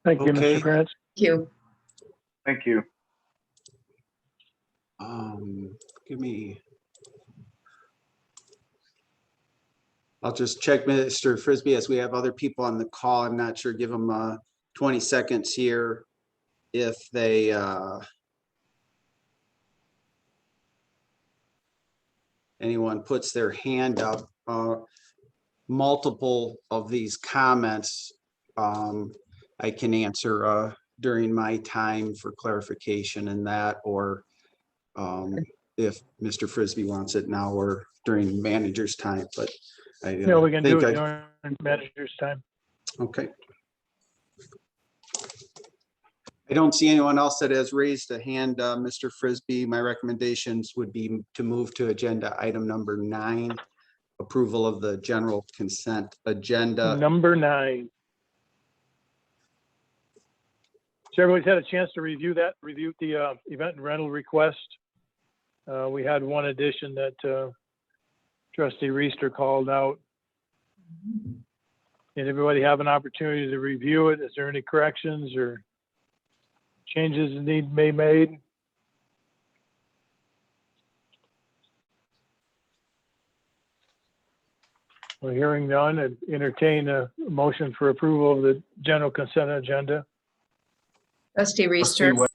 Thank you, Okay. Mr. Prince. Thank you. Thank you. Give me. I'll just check Mr. Frisbee as we have other people on the call. I'm not sure, give them 20 seconds here. If they, anyone puts their hand up, multiple of these comments, I can answer during my time for clarification in that, or if Mr. Frisbee wants it now or during manager's time, but I Yeah, we can do think it during manager's time. Okay. I don't see anyone else that has raised a hand, Mr. Frisbee. My recommendations would be to move to agenda item number 9, approval of the general consent agenda. Number 9. So everybody's had a chance to review that, review the event and rental request. We had one addition that Trustee Reister called out. Did everybody have an opportunity to review it? Is there any corrections or changes that need to be made? We're hearing none and entertain a motion for approval of the general consent agenda. Trustee Trustee Reister.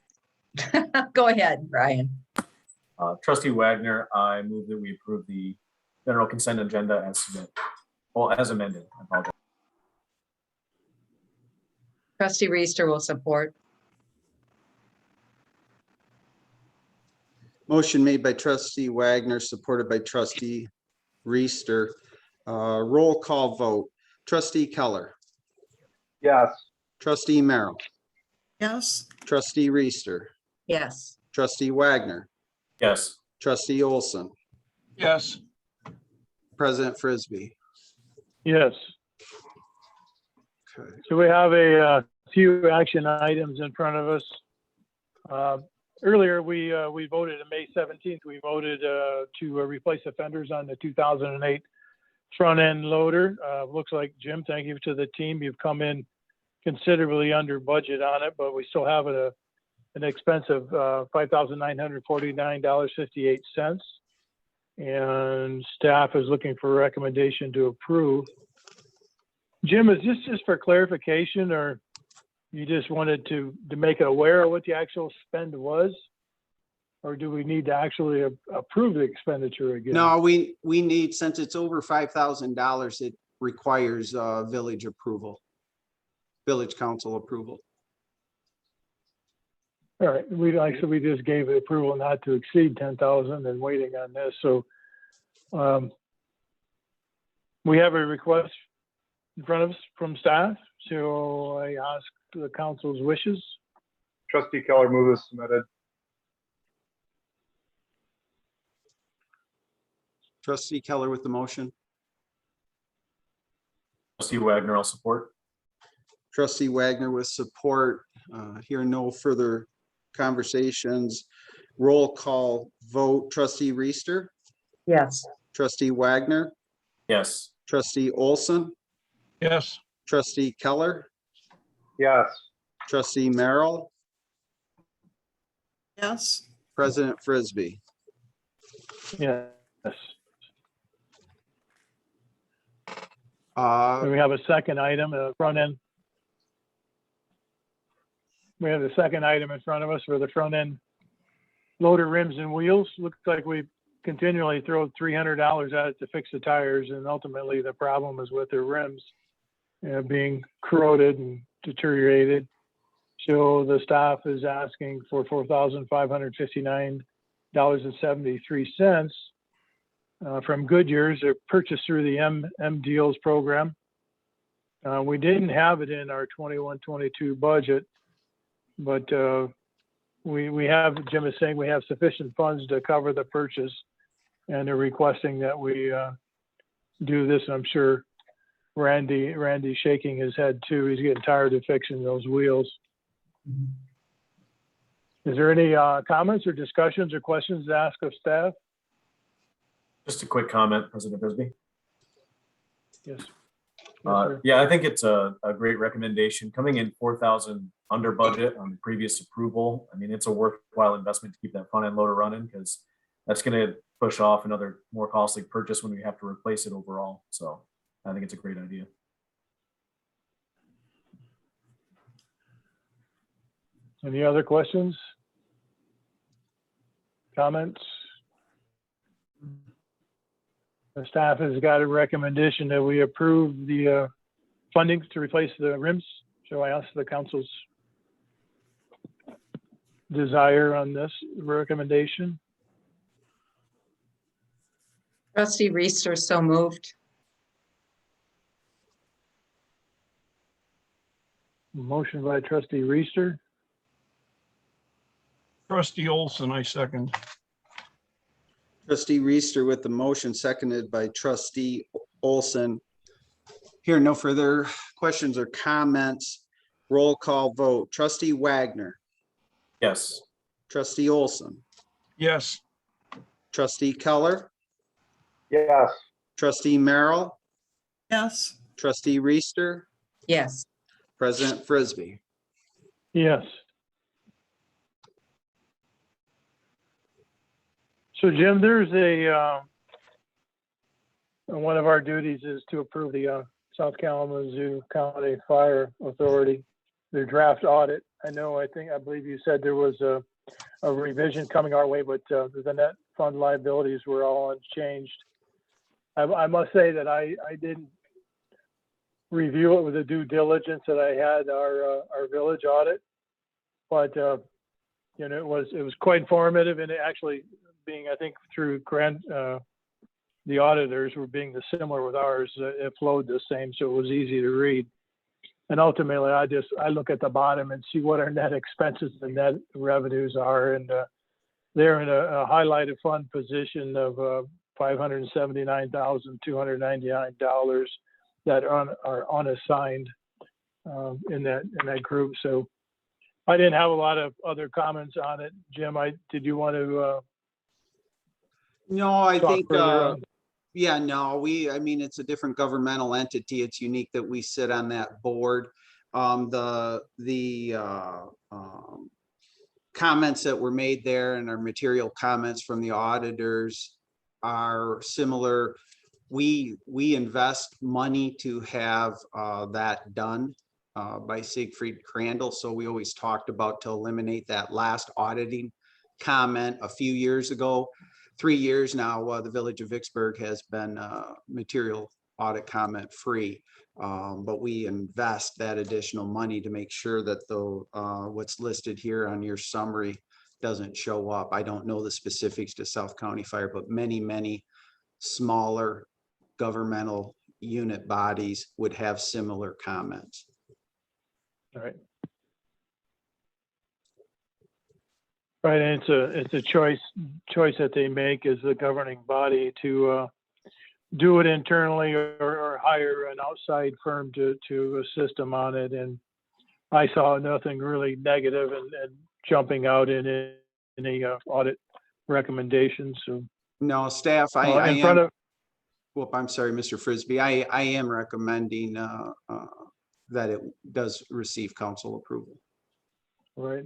Go ahead, Brian. Trustee Wagner, I move that we approve the general consent agenda as submitted. Well, as amended. I apologize. Trustee Reister will support. Motion made by Trustee Wagner, supported by Trustee Reister. Roll call vote. Trustee Keller. Yes. Trustee Merrill. Yes. Trustee Reister. Yes. Trustee Wagner. Yes. Trustee Olson. Yes. President Frisbee. Yes. Okay. So we have a few action items in front of us. Earlier, we voted on May 17th, we voted to replace the fenders on the 2008 front end loader. Looks like, Jim, thank you to the team. You've come in considerably under budget on it, but we still have an expense of $5,949.58. And staff is looking for a recommendation to approve. Jim, is this just for clarification, or you just wanted to make it aware of what the actual spend was? Or do we need to actually approve the expenditure again? No, we need, since it's over $5,000, it requires village approval, village council approval. All right, we just gave approval not to exceed 10,000 and waiting on this. So we have a request in front of us from staff. So I ask the council's wishes. Trustee Keller, move as submitted. Trustee Keller with the motion. Trustee Wagner, I'll support. Trustee Wagner with support. Hear no further conversations. Roll call vote. Trustee Reister. Yes. Trustee Wagner. Yes. Trustee Olson. Yes. Trustee Keller. Yes. Trustee Merrill. Yes. President Frisbee. Yes. And we have a second item, front end. We have the second item in front of us for the front end loader rims and wheels. Looks like we continually throw $300 at it to fix the tires, and ultimately the problem is with the rims being corroded and deteriorated. So the staff is asking for $4,559.73 from Goodyear's. They're purchased through the M Deals program. We didn't have it in our 21-22 budget, but we have, Jim is saying we have sufficient funds to cover the purchase, and they're requesting that we do this. I'm sure Randy shaking his head too. He's getting tired of fixing those wheels. Is there any comments or discussions or questions to ask of staff? Just a quick comment, President Frisbee. Yes. Sir. Yeah, I think it's a great recommendation. Coming in 4,000 under budget on the previous approval. I mean, it's a worthwhile investment to keep that front end loader running because that's going to push off another more costly purchase when we have to replace it overall. So I think it's a great idea. Any other questions? Comments? The staff has got a recommendation that we approve the funding to replace the rims. So I ask the council's desire on this recommendation. Trustee Reister, so moved. Motion by trustee Reister, Trustee Olson, I second. Trustee Reister with the motion, seconded by trustee Olson. Here, no further questions or comments. Roll call vote. Trustee Wagner, Yes. trustee Olson, Yes. trustee Keller, Yes. trustee Merrill, yes, trustee Reister, Yes. President Frisbee. yes. So Jim, there's one of our duties is to approve the South Kalamazoo County Fire Authority, their draft audit. I believe you said there was a revision coming our way, but the net fund liabilities were all unchanged. I must say that I didn't review it with the due diligence that I had our village audit, but it was quite informative, and it actually being, I think, through the auditors were being similar with ours, it flowed the same, so it was easy to read. And ultimately, I look at the bottom and see what our net expenses and net revenues are, and they're in a highlighted fund position of $579,299 that are unassigned in that group. So I didn't have a lot of other comments on it. Jim, did you want to? No, I talk think, further on? yeah, no, I mean, it's a different governmental entity. It's unique that we sit on that board. The comments that were made there and our material comments from the auditors are similar. We invest money to have that done by Siegfried Crandall. So we always talked about to eliminate that last auditing comment a few years ago. 3 years now, the village of Vicksburg has been material audit comment free. But we invest that additional money to make sure that what's listed here on your summary doesn't show up. I don't know the specifics to South County Fire, but many smaller governmental unit bodies would have similar comments. All right. Right, and it's a choice that they make as the governing body to do it internally or hire an outside firm to assist them on it. And I saw nothing really negative and jumping out in any audit recommendations. So no, staff, I'm sorry, Mr. Frisbee. I am recommending that it does receive council approval. Right.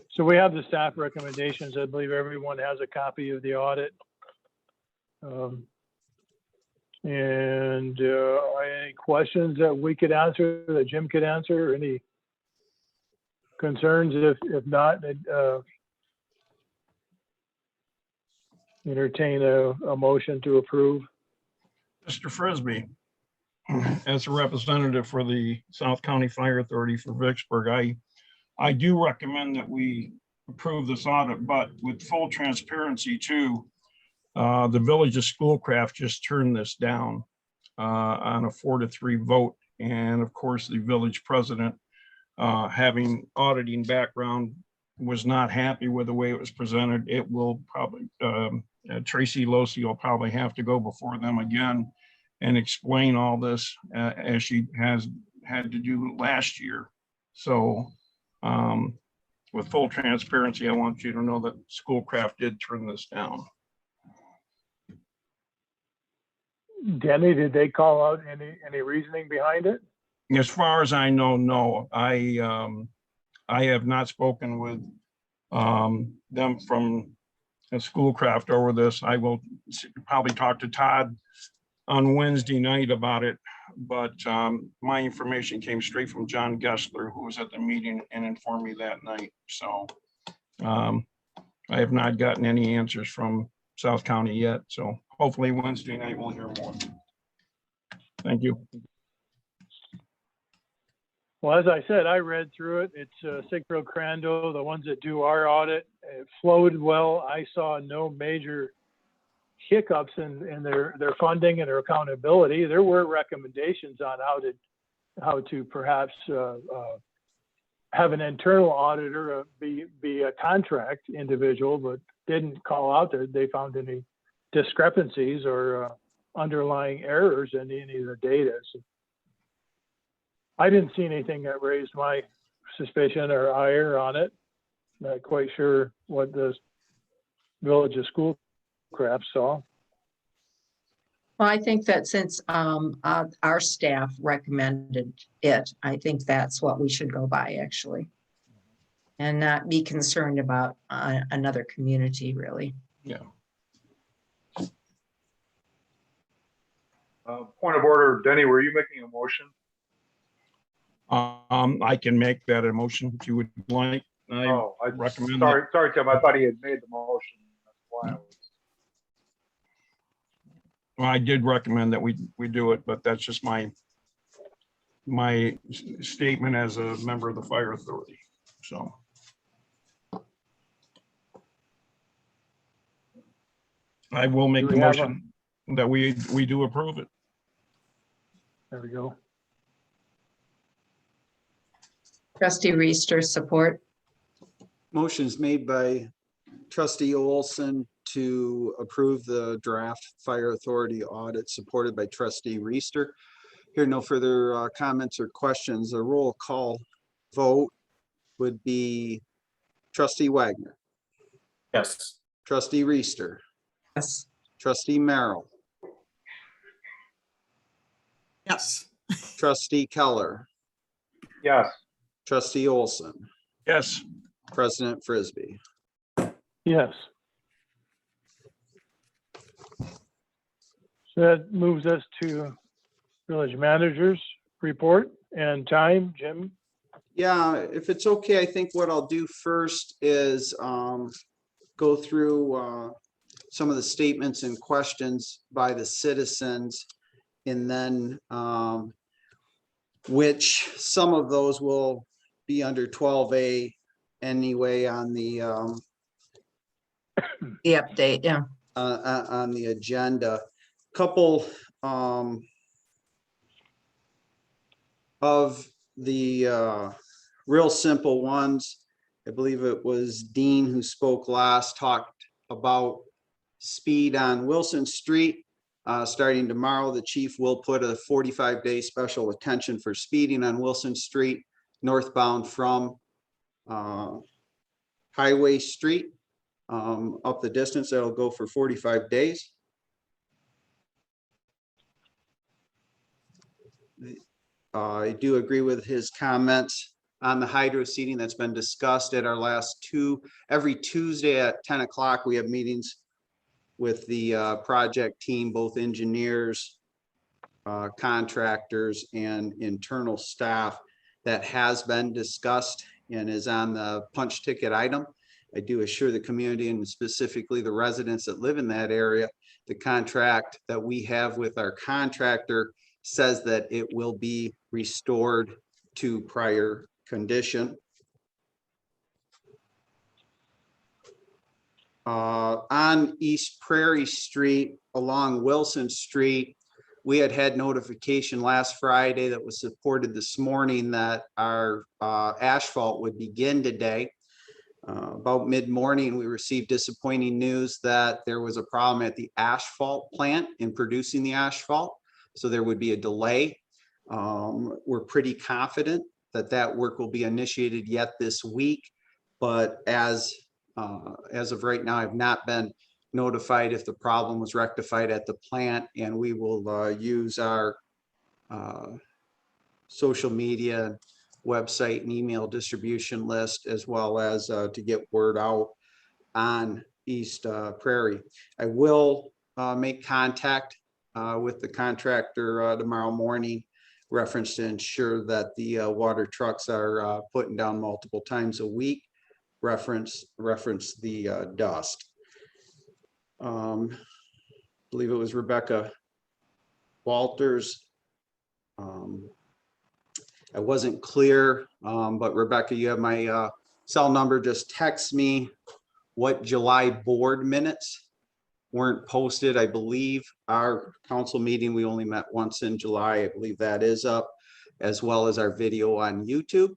So we have the staff recommendations. I believe everyone has a copy of the audit. And any questions that we could answer, that Jim could answer, any concerns? If not, entertain a motion to approve. Mr. Frisbee, as a representative for the South County Fire Authority for Vicksburg, I do recommend that we approve this audit, but with full transparency too, the Village of Schoolcraft just turned this down on a 4-3 vote. And of course, the village president, having auditing background, was not happy with the way it was presented. It will probably, Tracy Losi will probably have to go before them again and explain all this as she has had to do last year. So with full transparency, I want you to know that Schoolcraft did turn this down. Denny, did they call out any reasoning behind it? As far as I know, no. I have not spoken with them from Schoolcraft over this. I will probably talk to Todd on Wednesday night about it, but my information came straight from John Gessler, who was at the meeting and informed me that night. So I have not gotten any answers from South County yet. So hopefully Wednesday night we'll hear more. Thank you. Well, as I said, I read through it. It's Sigro Crandall, the ones that do our audit. It flowed well. I saw no major hiccups in their funding and their accountability. There were recommendations on how to perhaps have an internal auditor be a contract individual, but didn't call out that they found any discrepancies or underlying errors in any of the data. So I didn't see anything that raised my suspicion or ire on it. Not quite sure what the Village of Schoolcraft saw. Well, I think that since our staff recommended it, I think that's what we should go by, actually. And not be concerned about another community, really. Yeah. Point of order, Denny, were you making a motion? I can make that a motion if you would like. I recommend sorry, Tim. I thought he had made the motion. That's why I was. Well, I did recommend that we do it, but that's just my statement as a member of the fire authority. So. I will make the motion that we do approve it. There we go. Trustee Reister, support. Motion's made by trustee Olson to approve the draft fire authority audit, supported by trustee Reister. Here, no further comments or questions. A roll call vote would be trustee Wagner. Yes. Trustee Reister. Yes. Trustee Merrill. Yes. Trustee Keller. Yes. Trustee Olson. Yes. President Frisbee. Yes. So that moves us to village managers report and time, Jim. Yeah, if it's okay, I think what I'll do first is go through some of the statements and questions by the citizens, and then which some of those will be under 12A anyway on the update, yeah. On the agenda. Couple of the real simple ones. I believe it was Dean who spoke last, talked about speed on Wilson Street. Starting tomorrow, the chief will put a 45-day special attention for speeding on Wilson Street, northbound from Highway Street. Up the distance, that'll go for 45 days. I do agree with his comments on the hydro seeding that's been discussed at our last every Tuesday at 10 o'clock. We have meetings with the project team, both engineers, contractors, and internal staff. That has been discussed and is on the punch ticket item. I do assure the community, and specifically the residents that live in that area, the contract that we have with our contractor says that it will be restored to prior condition. On East Prairie Street along Wilson Street, we had notification last Friday that was supported this morning that our asphalt would begin today. About mid-morning, we received disappointing news that there was a problem at the asphalt plant in producing the asphalt. so there would be a delay. We're pretty confident that that work will be initiated yet this week, but as of right now, I've not been notified if the problem was rectified at the plant, and we will use our social media, website, and email distribution list, as well as to get word out on East Prairie. I will make contact with the contractor tomorrow morning, reference to ensure that the water trucks are putting down multiple times a week, reference the dust. Believe it was Rebecca Walters. I wasn't clear, but Rebecca, you have my cell number. Just text me what July board minutes weren't posted. I believe our council meeting, we only met once in July. I believe that is up, as well as our video on YouTube.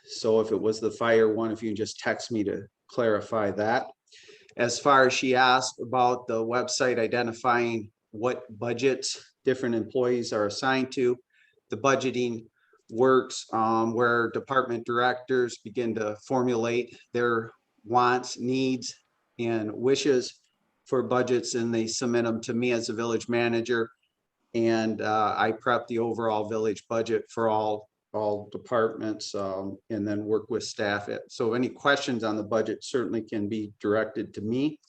So if it was the fire one, if you can just text me to clarify that. As far as she asked about the website identifying what budgets different employees are assigned to, the budgeting works where department directors begin to formulate their wants, needs, and wishes for budgets, and they submit them to me as a village manager. And I prep the overall village budget for all departments, and then work with staff. So any questions on the budget certainly can be directed to me.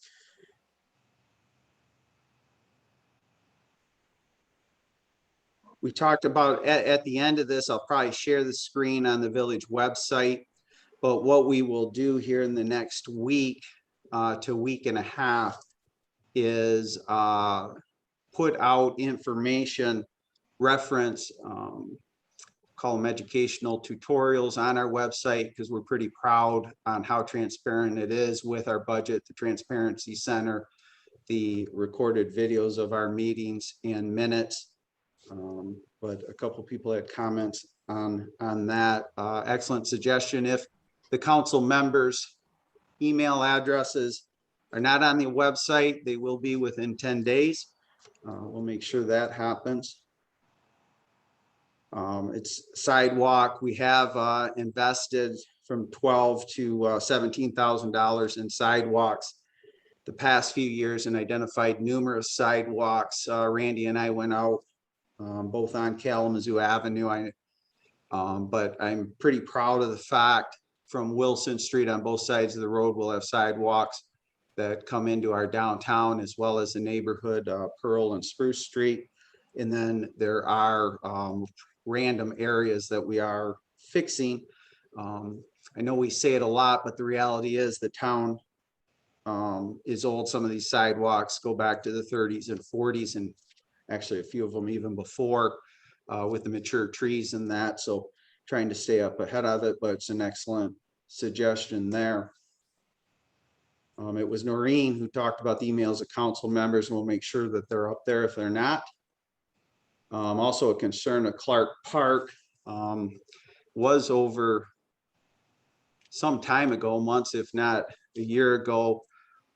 We talked about at the end of this, I'll probably share the screen on the village website, but what we will do here in the next week to week and a half is put out information, reference, call them educational tutorials on our website, because we're pretty proud on how transparent it is with our budget, the Transparency Center, the recorded videos of our meetings and minutes. But a couple people had comments on that. Excellent suggestion. If the council members' email addresses are not on the website, they will be within 10 days. We'll make sure that happens. It's Sidewalk. We have invested from $12,000 to $17,000 in sidewalks the past few years and identified numerous sidewalks. Randy and I went out both on Kalamazoo Avenue. But I'm pretty proud of the fact from Wilson Street on both sides of the road, we'll have sidewalks that come into our downtown, as well as the neighborhood, Pearl and Spruce Street. And then there are random areas that we are fixing. I know we say it a lot, but the reality is the town is old. Some of these sidewalks go back to the 30s and 40s, and actually a few of them even before, with the mature trees and that. So trying to stay up ahead of it, but it's an excellent suggestion there. It was Noreen who talked about the emails of council members, and we'll make sure that they're up there if they're not. Also a concern of Clark Park was over some time ago, months, if not a year ago.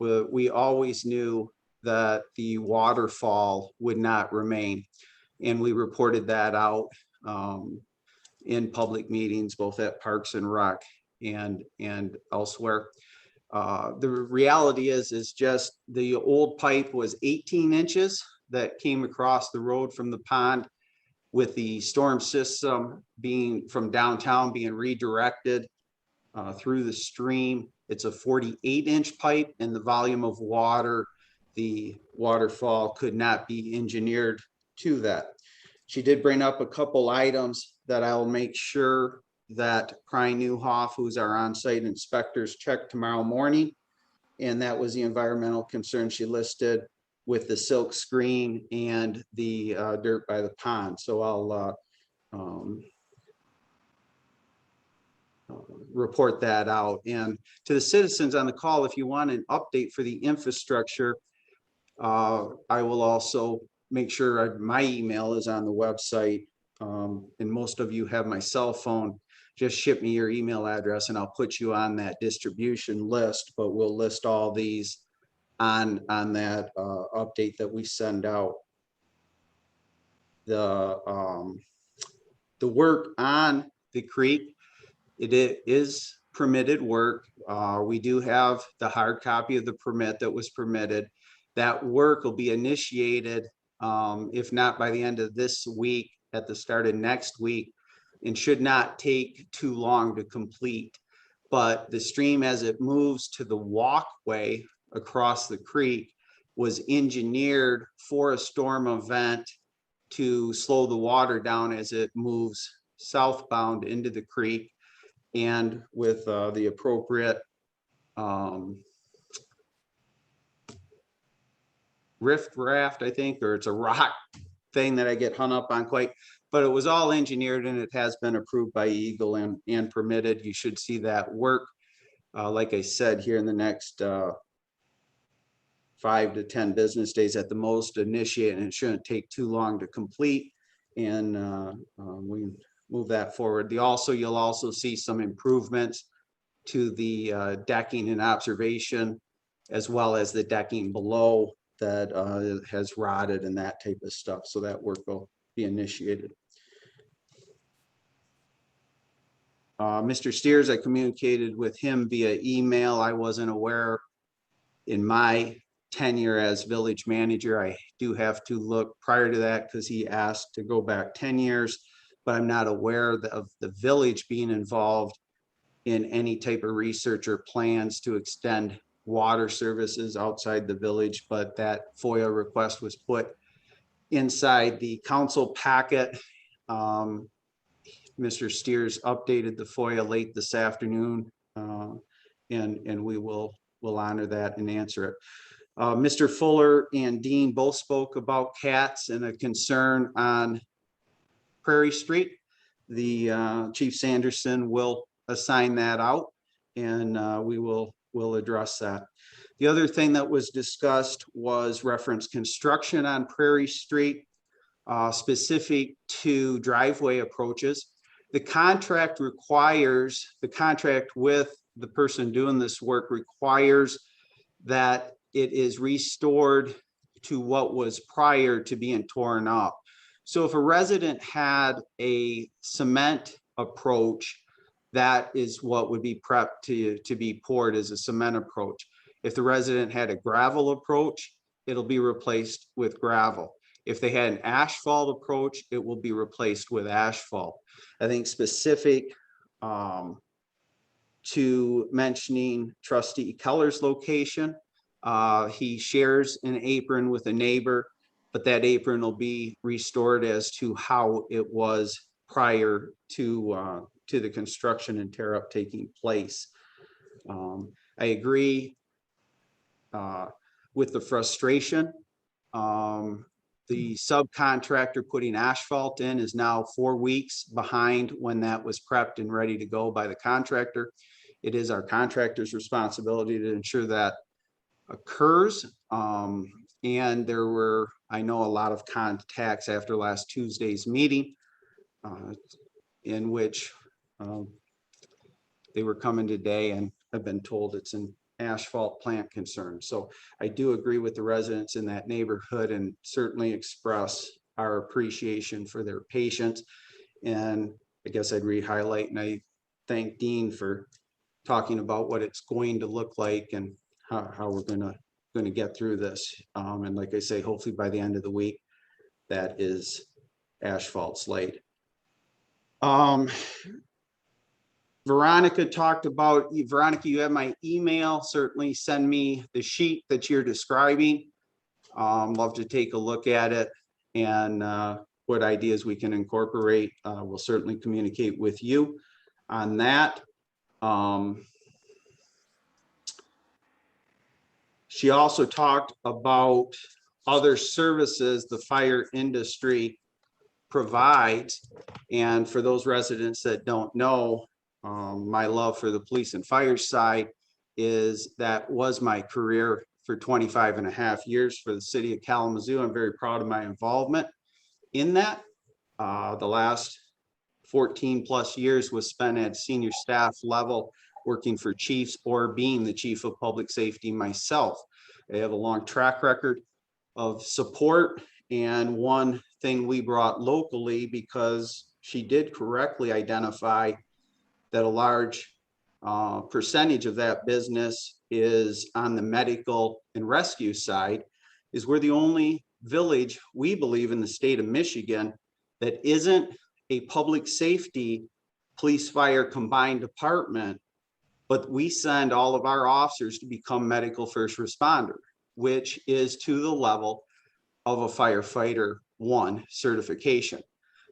We always knew that the waterfall would not remain. And we reported that out in public meetings, both at Parks and Rec and elsewhere. The reality is just the old pipe was 18 inches that came across the road from the pond, with the storm system being from downtown being redirected through the stream. It's a 48-inch pipe, and the volume of water, the waterfall could not be engineered to that. She did bring up a couple items that I'll make sure that Pry Newhoff, who's our on-site inspectors, check tomorrow morning. And that was the environmental concern she listed with the silk screen and the dirt by the pond. So I'll report that out. And to the citizens on the call, if you want an update for the infrastructure, I will also make sure my email is on the website. And most of you have my cell phone. Just ship me your email address and I'll put you on that distribution list, but we'll list all these on that update that we send out. the work on the creek. It is permitted work. We do have the hard copy of the permit that was permitted. That work will be initiated, if not by the end of this week, at the start of next week, and should not take too long to complete. But the stream, as it moves to the walkway across the creek, was engineered for a storm event to slow the water down as it moves southbound into the creek, and with the appropriate rift raft, I think, or it's a rock thing that I get hung up on quite, but it was all engineered and it has been approved by Eagle and permitted. You should see that work, like I said, here in the next 5 to 10 business days at the most, initiate, and it shouldn't take too long to complete. And we move that forward. You'll also see some improvements to the decking and observation, as well as the decking below that has rotted and that type of stuff. So that work will be initiated. Mr. Steers, I communicated with him via email. I wasn't aware in my tenure as village manager. I do have to look prior to that because he asked to go back 10 years, but I'm not aware of the village being involved in any type of research or plans to extend water services outside the village. But that FOIA request was put inside the council packet. Mr. Steers updated the FOIA late this afternoon, and we will honor that and answer it. Mr. Fuller and Dean both spoke about cats and a concern on Prairie Street. The Chief Sanderson will assign that out, and we'll address that. The other thing that was discussed was reference construction on Prairie Street, specific to driveway approaches. The contract with the person doing this work requires that it is restored to what was prior to being torn up. So if a resident had a cement approach, that is what would be prepped to be poured as a cement approach. If the resident had a gravel approach, it'll be replaced with gravel. If they had an asphalt approach, it will be replaced with asphalt. I think specific to mentioning Trustee Keller's location, he shares an apron with a neighbor, but that apron will be restored as to how it was prior to the construction and tear up taking place. I agree with the frustration. The subcontractor putting asphalt in is now 4 weeks behind when that was prepped and ready to go by the contractor. It is our contractor's responsibility to ensure that occurs. And there were, I know, a lot of contacts after last Tuesday's meeting in which they were coming today and have been told it's an asphalt plant concern. So I do agree with the residents in that neighborhood and certainly express our appreciation for their patience. And I guess I'd re-highlight, and I thank Dean for talking about what it's going to look like and how we're going to get through this. And like I say, hopefully by the end of the week, that is asphalt slate. Veronica talked about, Veronica, you have my email. Certainly send me the sheet that you're describing. Love to take a look at it and what ideas we can incorporate. We'll certainly communicate with you on that. She also talked about other services the fire industry provides. And for those residents that don't know, my love for the police and fire side is that was my career for 25.5 years for the city of Kalamazoo. I'm very proud of my involvement in that. The last 14 plus years was spent at senior staff level working for chiefs or being the chief of public safety myself. I have a long track record of support And one thing we brought locally, because she did correctly identify that a large percentage of that business is on the medical and rescue side, is we're the only village, we believe, in the state of Michigan that isn't a public safety police fire combined department, but we send all of our officers to become medical first responder, which is to the level of a firefighter 1 certification.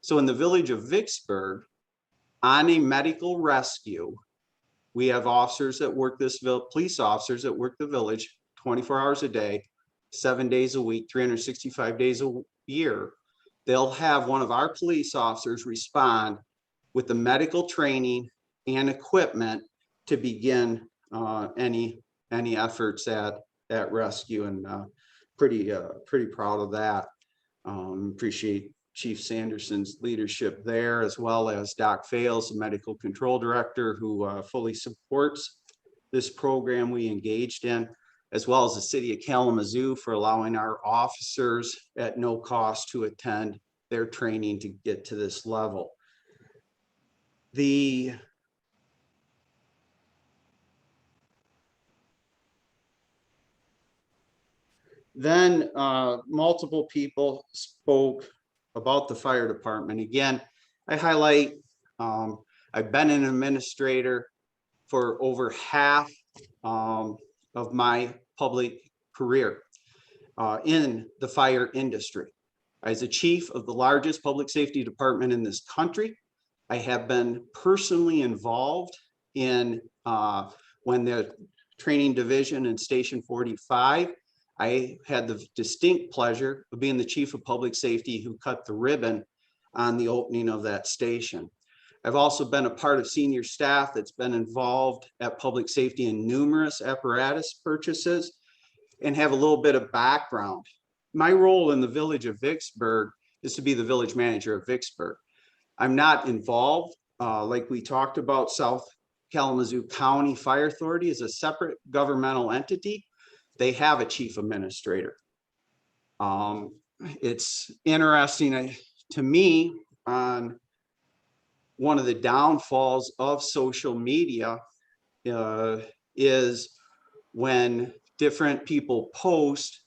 So in the village of Vicksburg, on a medical rescue, we have officers that work this, police officers that work the village 24 hours a day, 7 days a week, 365 days a year. They'll have one of our police officers respond with the medical training and equipment to begin any efforts at rescue, and pretty proud of that. Appreciate Chief Sanderson's leadership there, as well as Doc Fales, the medical control director, who fully supports this program we engaged in, as well as the city of Kalamazoo for allowing our officers at no cost to attend their training to get to this level. Then multiple people spoke about the fire department. Again, I highlight, I've been an administrator for over half of my public career in the fire industry. As a chief of the largest public safety department in this country, I have been personally involved in when the training division in Station 45, I had the distinct pleasure of being the chief of public safety who cut the ribbon on the opening of that station. I've also been a part of senior staff that's been involved at public safety in numerous apparatus purchases, and have a little bit of background. My role in the village of Vicksburg is to be the village manager of Vicksburg. I'm not involved, like we talked about, South Kalamazoo County Fire Authority is a separate governmental entity. They have a chief administrator. It's interesting to me on one of the downfalls of social media is when different people post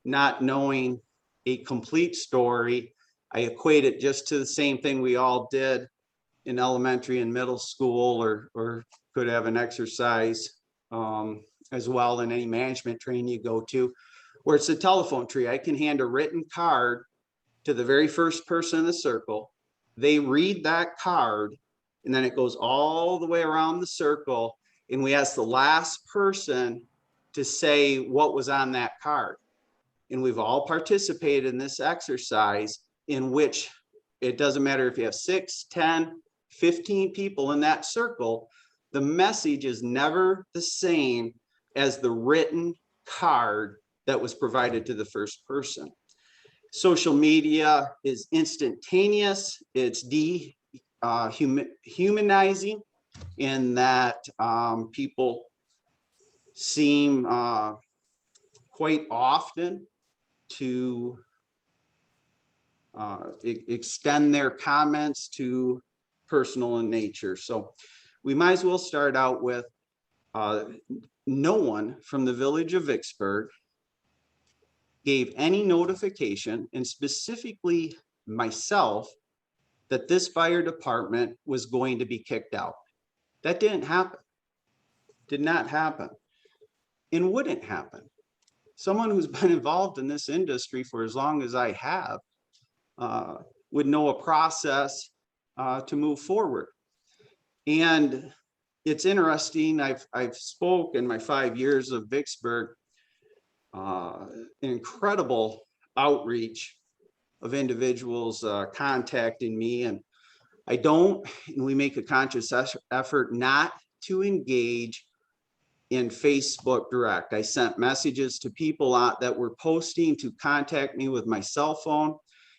not knowing a complete story. I equate it just to the same thing we all did in elementary and middle school, or could have an exercise as well in any management training you go to, where it's a telephone tree. I can hand a written card to the very first person in the circle. They read that card, and then it goes all the way around the circle, and we ask the last person to say what was on that card. And we've all participated in this exercise, in which it doesn't matter if you have 6, 10, 15 people in that circle, the message is never the same as the written card that was provided to the first person. Social media is instantaneous. It's humanizing in that people seem quite often to extend their comments to personal in nature. So we might as well start out with no one from the village of Vicksburg gave any notification, and specifically myself, that this fire department was going to be kicked out. That didn't happen. Did not happen, and wouldn't happen. Someone who's been involved in this industry for as long as I have would know a process to move forward. And it's interesting, I've spoke in my 5 years of Vicksburg, incredible outreach of individuals contacting me, and we make a conscious effort not to engage in Facebook Direct. I sent messages to people that were posting to contact me with my cell phone.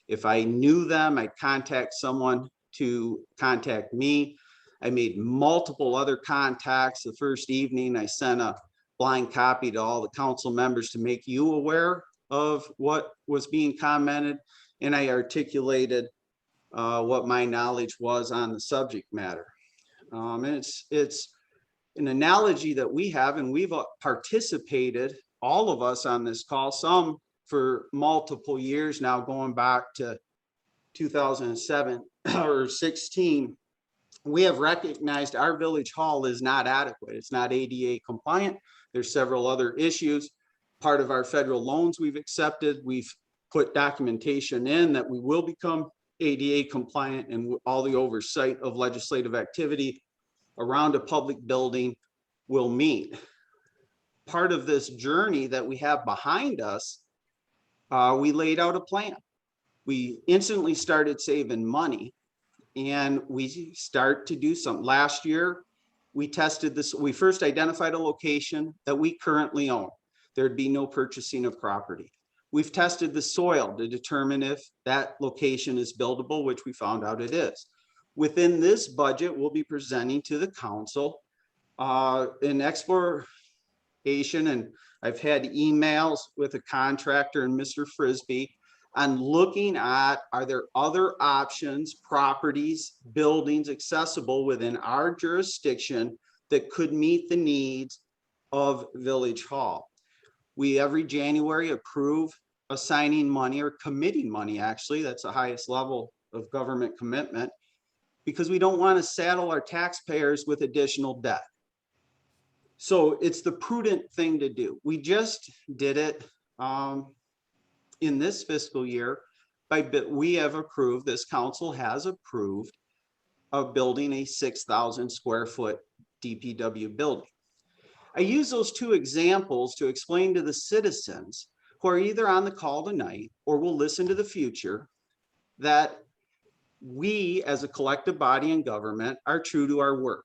If I knew them, I'd contact someone to contact me. I made multiple other contacts. The first evening, I sent a blind copy to all the council members to make you aware of what was being commented, and I articulated what my knowledge was on the subject matter. And it's an analogy that we have, and we've participated, all of us on this call, some for multiple years now, going back to 2007 or 16. We have recognized our village hall is not adequate. It's not ADA compliant. There's several other issues. Part of our federal loans we've accepted, we've put documentation in that we will become ADA compliant, and all the oversight of legislative activity around a public building will meet. Part of this journey that we have behind us, we laid out a plan. We instantly started saving money, and we start to do something. Last year, we tested this. We first identified a location that we currently own. There'd be no purchasing of property. We've tested the soil to determine if that location is buildable, which we found out it is. Within this budget, we'll be presenting to the council an exploration, and I've had emails with a contractor and Mr. Frisbee on looking at, are there other options, properties, buildings accessible within our jurisdiction that could meet the needs of Village Hall. We every January approve assigning money, or committing money, actually, that's the highest level of government commitment, because we don't want to saddle our taxpayers with additional debt. So it's the prudent thing to do. We just did it in this fiscal year we have approved, this council has approved of building a 6,000 square foot DPW building. I use those two examples to explain to the citizens who are either on the call tonight or will listen to the future that we as a collective body in government are true to our word.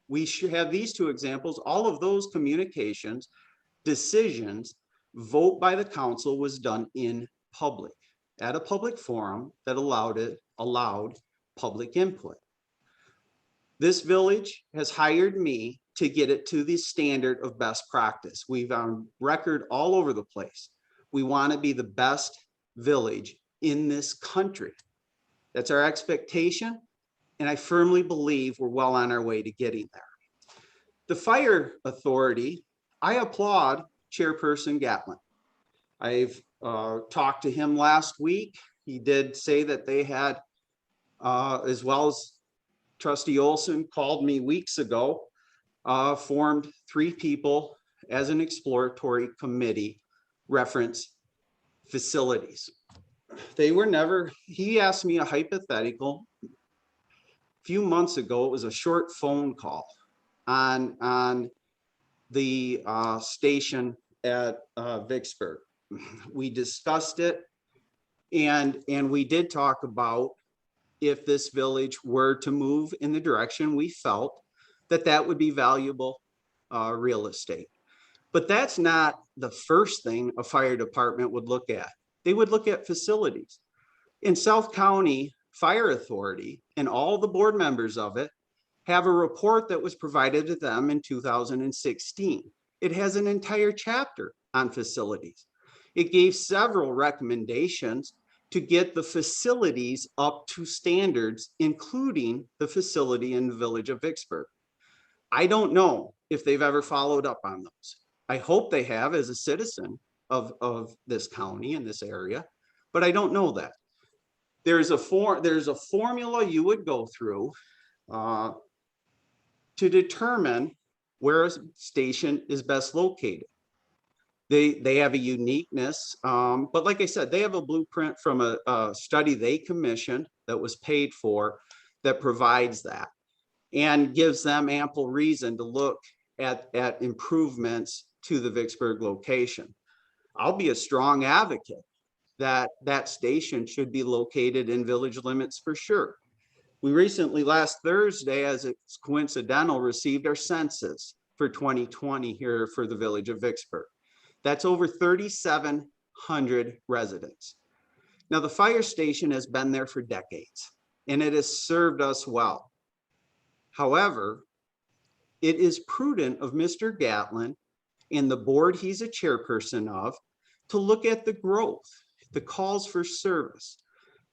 We should have these two examples. All of those communications, decisions, vote by the council was done in public, at a public forum that allowed public input. This village has hired me to get it to the standard of best practice. We've on record all over the place. We want to be the best village in this country. That's our expectation, and I firmly believe we're well on our way to getting there. The fire authority, I applaud Chairperson Gatlin. I've talked to him last week. He did say that they had, as well as Trustee Olson called me weeks ago, formed 3 people as an exploratory committee, reference facilities. They were never, he asked me a hypothetical a few months ago. It was a short phone call on the station at Vicksburg. We discussed it, and we did talk about if this village were to move in the direction we felt that would be valuable real estate. But that's not the first thing a fire department would look at. They would look at facilities. In South County Fire Authority, and all the board members of it have a report that was provided to them in 2016. It has an entire chapter on facilities. It gave several recommendations to get the facilities up to standards, including the facility in the village of Vicksburg. I don't know if they've ever followed up on those. I hope they have as a citizen of this county in this area, but I don't know that. There's a formula you would go through to determine where a station is best located. They have a uniqueness, but like I said, they have a blueprint from a study they commissioned that was paid for that provides that and gives them ample reason to look at improvements to the Vicksburg location. I'll be a strong advocate that that station should be located in village limits for sure. We recently, last Thursday, as it's coincidental, received our census for 2020 here for the village of Vicksburg. That's over 3,700 residents. Now, the fire station has been there for decades, and it has served us well. However, it is prudent of Mr. Gatlin and the board he's a chairperson of to look at the growth, the calls for service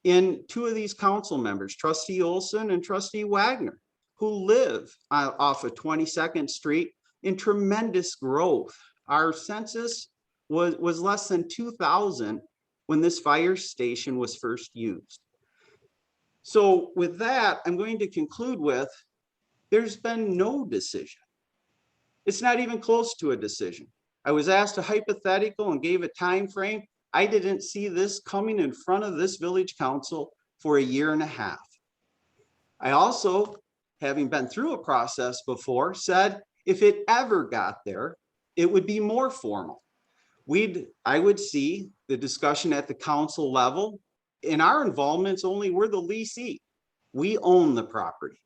in two of these council members, Trustee Olson and Trustee Wagner, who live off of 22nd Street in tremendous growth. Our census was less than 2,000 when this fire station was first used. So with that, I'm going to conclude with, there's been no decision. It's not even close to a decision. I was asked a hypothetical and gave a time frame. I didn't see this coming in front of this village council for 1.5 years. I also, having been through a process before, said if it ever got there, it would be more formal. I would see the discussion at the council level. In our involvements only, we're the leasee. We own the property.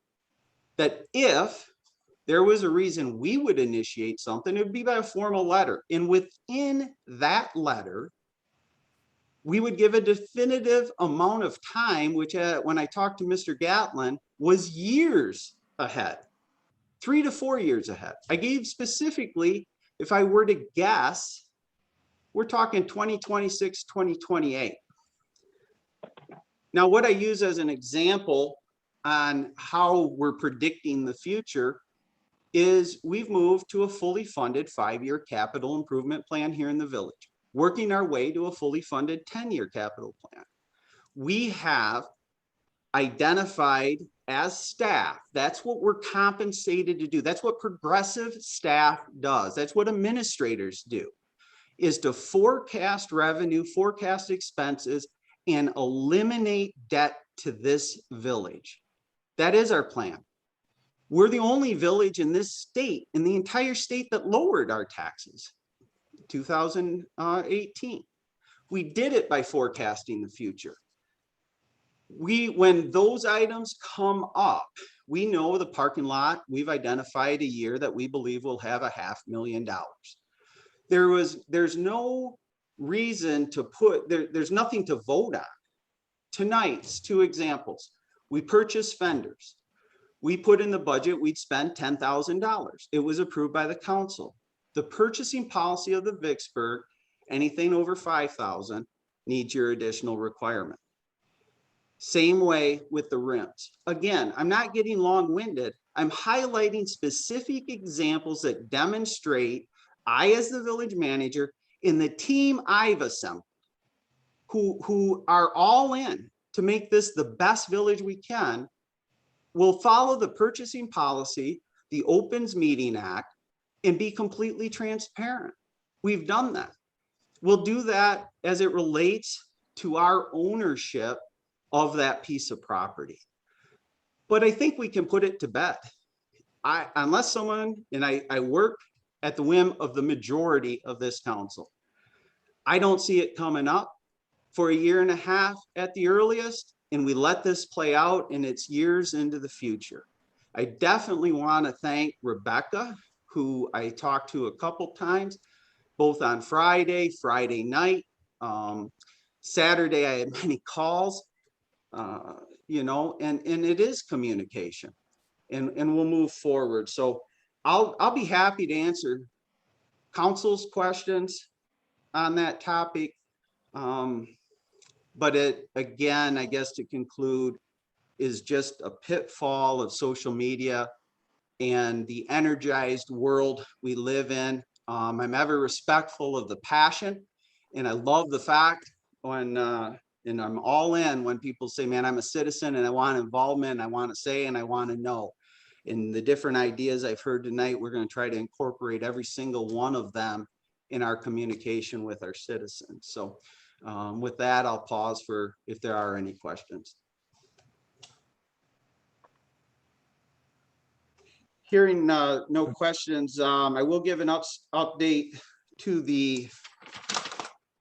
That if there was a reason we would initiate something, it would be by a formal letter. And within that letter, we would give a definitive amount of time, which when I talked to Mr. Gatlin, was years ahead, 3 to 4 years ahead. I gave specifically, if I were to guess, we're talking 2026, 2028. Now, what I use as an example on how we're predicting the future is we've moved to a fully funded 5-year capital improvement plan here in the village, working our way to a fully funded 10-year capital plan. We have identified as staff, that's what we're compensated to do. That's what progressive staff does. That's what administrators do, is to forecast revenue, forecast expenses, and eliminate debt to this village. That is our plan. We're the only village in this state, in the entire state, that lowered our taxes. 2018. We did it by forecasting the future. When those items come up, we know the parking lot, we've identified a year that we believe will have $500,000. There's no reason to put, there's nothing to vote on. Tonight's 2 examples. We purchased fenders. We put in the budget, we'd spend $10,000. It was approved by the council. The purchasing policy of the Vicksburg, anything over 5,000 needs your additional requirement. Same way with the rims. Again, I'm not getting long-winded. I'm highlighting specific examples that demonstrate I, as the village manager, and the team I've assembled, who are all in to make this the best village we can, will follow the purchasing policy, the Opens Meeting Act, and be completely transparent. We've done that. We'll do that as it relates to our ownership of that piece of property. But I think we can put it to bed. Unless someone, and I work at the whim of the majority of this council, I don't see it coming up for 1.5 years at the earliest, and we let this play out and it's years into the future. I definitely want to thank Rebecca, who I talked to a couple times, both on Friday night. Saturday, I had many calls, you know, and it is communication, and we'll move forward. So I'll be happy to answer council's questions on that topic. But again, I guess to conclude, is just a pitfall of social media and the energized world we live in. I'm ever respectful of the passion, and I love the fact when, and I'm all in when people say, man, I'm a citizen and I want involvement, and I want to say, and I want to know. And the different ideas I've heard tonight, we're going to try to incorporate every single one of them in our communication with our citizens. So with that, I'll pause for if there are any questions. Hearing no questions, I will give an update to the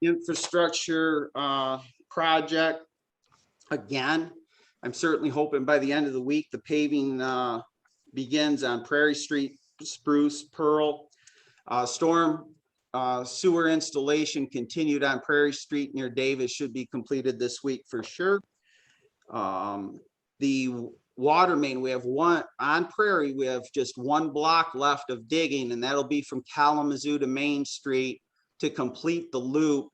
infrastructure project. Again, I'm certainly hoping by the end of the week, the paving begins on Prairie Street, Spruce, Pearl. Storm sewer installation continued on Prairie Street near Davis, should be completed this week for sure. The water main, we have one on Prairie, we have just 1 block left of digging, and that'll be from Kalamazoo to Main Street to complete the loop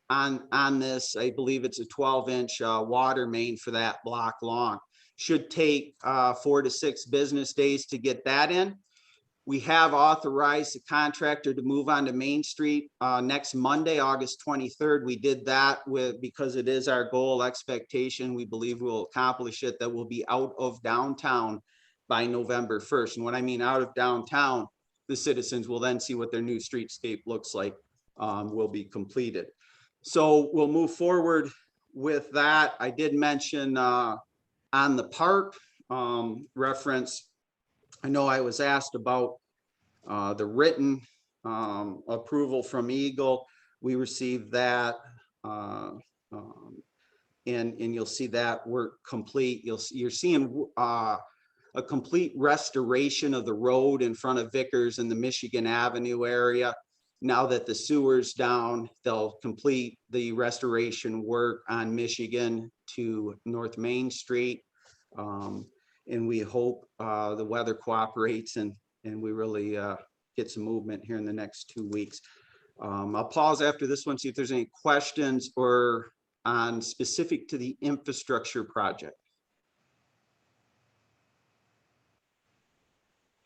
on this. I believe it's a 12-inch water main for that block long. Should take 4 to 6 business days to get that in. We have authorized the contractor to move on to Main Street next Monday, August 23rd. We did that because it is our goal expectation. We believe we'll accomplish it, that we'll be out of downtown by November 1st. And when I mean out of downtown, the citizens will then see what their new streetscape looks like, will be completed. So we'll move forward with that. I did mention on the park reference, I know I was asked about the written approval from Eagle. We received that, and you'll see that work complete. You're seeing a complete restoration of the road in front of Vickers in the Michigan Avenue area. Now that the sewer's down, they'll complete the restoration work on Michigan to North Main Street. And we hope the weather cooperates and we really get some movement here in the next 2 weeks. I'll pause after this one, see if there's any questions or on specific to the infrastructure project.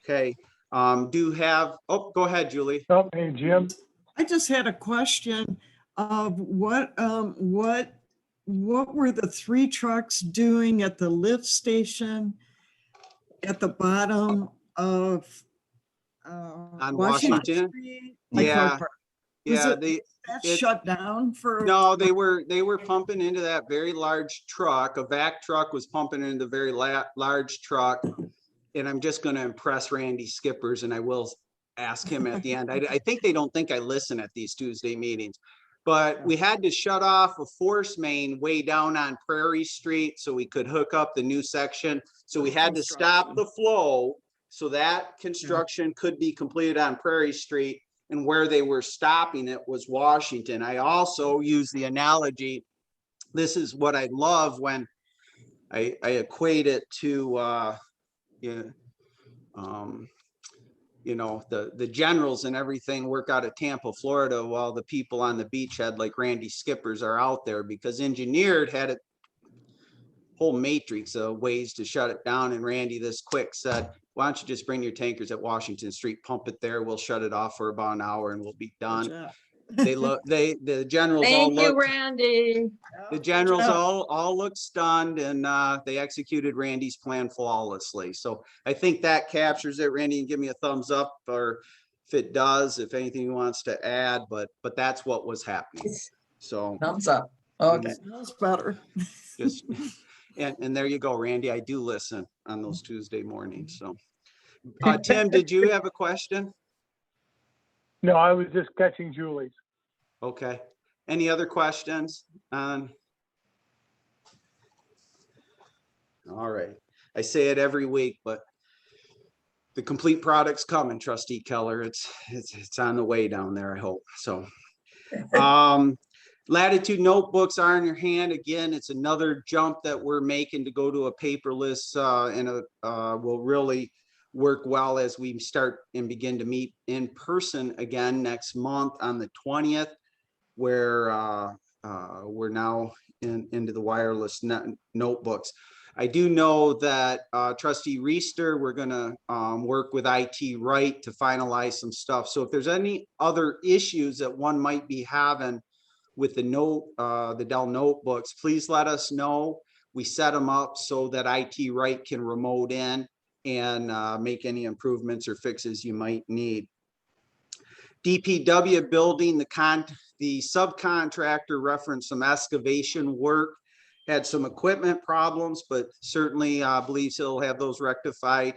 Okay, do have, oh, go ahead, Julie. Oh, hey, Jim. I just had a question of what were the 3 trucks doing at the lift station at the bottom of On Washington? Street? Yeah, yeah, That shut down for? No, they were pumping into that very large truck. A vac truck was pumping into the very large truck. And I'm just going to impress Randy Skippers, and I will ask him at the end. I think they don't think I listen at these Tuesday meetings, but we had to shut off a force main way down on Prairie Street so we could hook up the new section. So we had to stop the flow so that construction could be completed on Prairie Street, and where they were stopping it was Washington. I also use the analogy. This is what I love when I equate it to, you know, the generals and everything work out of Tampa, Florida, while the people on the beachhead like Randy Skippers are out there, because Engineered had a whole matrix of ways to shut it down. And Randy this quick said, why don't you just bring your tankers at Washington Street, pump it there, we'll shut it off for about an hour and we'll be done. The generals all Thank you, looked, Randy. the generals all looked stunned, and they executed Randy's plan flawlessly. So I think that captures it. Randy, give me a thumbs up, or if it does, if anything he wants to add, but that's what was happening. So thumbs up. Okay. That's better. Just, and there you go, Randy. I do listen on those Tuesday mornings. So Tim, did you have a question? No, I was just catching Julie's. Okay. Any other questions? All right. I say it every week, but the complete product's coming, Trustee Keller. It's on the way down there, I hope. So Latitude notebooks are in your hand. Again, it's another jump that we're making to go to a paperless, and will really work well as we start and begin to meet in person again next month on the 20th, where we're now into the wireless notebooks. I do know that Trustee Reister, we're going to work with IT Right to finalize some stuff. So if there's any other issues that one might be having with the Dell notebooks, please let us know. We set them up so that IT Right can remote in and make any improvements or fixes you might need. DPW building, the subcontractor referenced some excavation work, had some equipment problems, but certainly believes he'll have those rectified,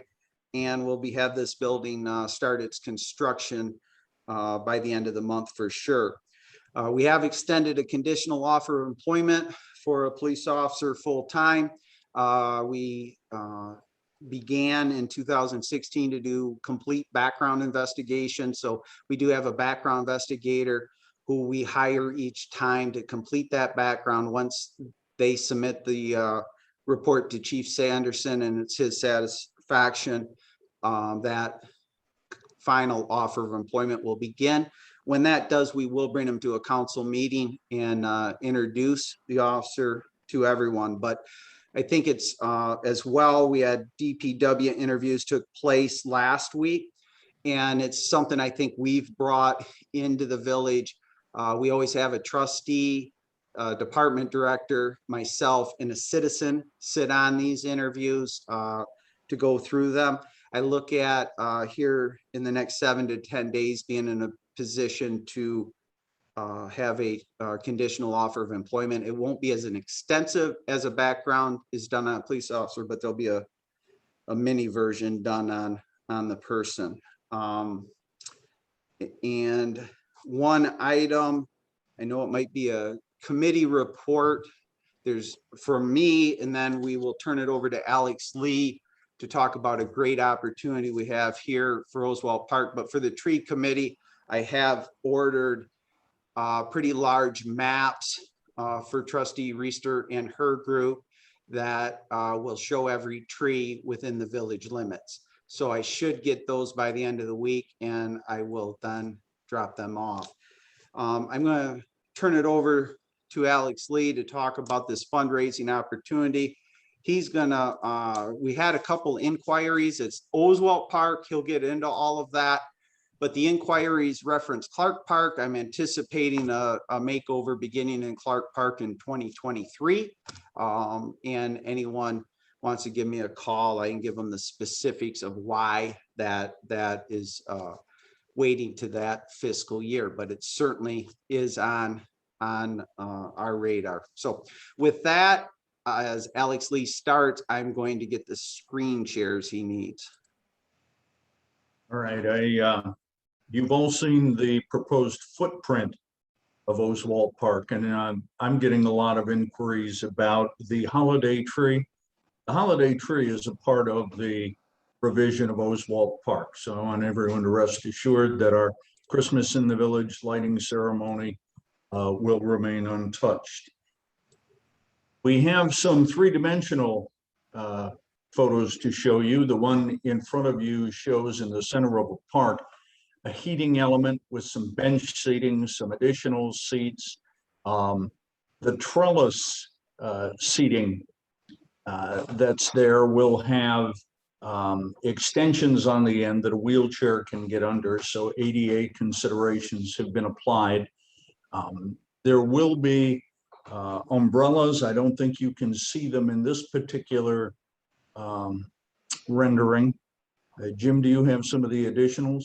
and we'll have this building start its construction by the end of the month for sure. We have extended a conditional offer of employment for a police officer full-time. We began in 2016 to do complete background investigation. So we do have a background investigator who we hire each time to complete that background. Once they submit the report to Chief Sanderson and it's his satisfaction, that final offer of employment will begin. When that does, we will bring them to a council meeting and introduce the officer to everyone. But I think it's as well, we had DPW interviews took place last week. And it's something I think we've brought into the village. We always have a trustee, department director, myself, and a citizen sit on these interviews to go through them. I look at here in the next 7 to 10 days being in a position to have a conditional offer of employment. It won't be as an extensive as a background is done on a police officer, but there'll be a mini version done on the person. And one item, I know it might be a committee report. There's from me, and then we will turn it over to Alex Lee to talk about a great opportunity we have here for Oswald Park. But for the tree committee, I have ordered pretty large maps for Trustee Reister and her group that will show every tree within the village limits. So I should get those by the end of the week, and I will then drop them off. I'm going to turn it over to Alex Lee to talk about this fundraising opportunity. He's gonna, we had a couple inquiries. It's Oswald Park. He'll get into all of that, but the inquiries reference Clark Park. I'm anticipating a makeover beginning in Clark Park in 2023. And anyone wants to give me a call, I can give them the specifics of why that is waiting to that fiscal year, but it certainly is on our radar. So with that, as Alex Lee starts, I'm going to get the screen shares he needs. All right, you've all seen the proposed footprint of Oswald Park, and I'm getting a lot of inquiries about the holiday tree. The holiday tree is a part of the provision of Oswald Park. So I want everyone to rest assured that our Christmas in the Village lighting ceremony will remain untouched. We have some three-dimensional photos to show you. The one in front of you shows in the center of a park a heating element with some bench seating, some additional seats. The trellis seating that's there will have extensions on the end that a wheelchair can get under. So ADA considerations have been applied. There will be umbrellas. I don't think you can see them in this particular rendering. Jim, do you have some of the additionals?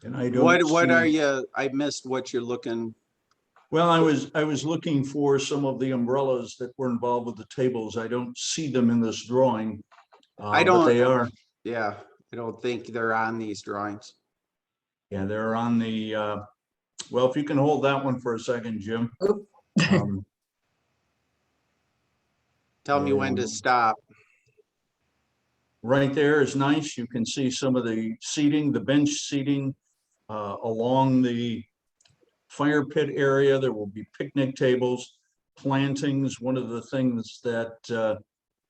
And I don't What see... are you, I missed what you're looking. Well, I was looking for some of the umbrellas that were involved with the tables. I don't see them in this drawing. I don't, but they are. Yeah, I don't think they're on these drawings. Yeah, they're on the, well, if you can hold that one for a second, Jim. Tell me when to stop. Right there is nice. You can see some of the seating, the bench seating along the fire pit area. There will be picnic tables, plantings. One of the things that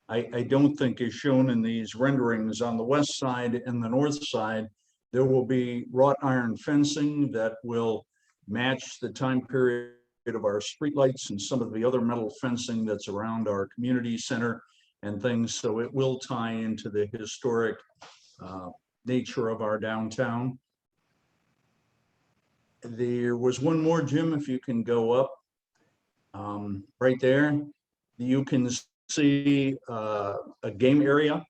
I don't think is shown in these renderings on the west side and the north side, there will be wrought iron fencing that will match the time period of our streetlights and some of the other metal fencing that's around our community center and things. So it will tie into the historic nature of our downtown. There was one more, Jim, if you can go up. Right there, you can see a game area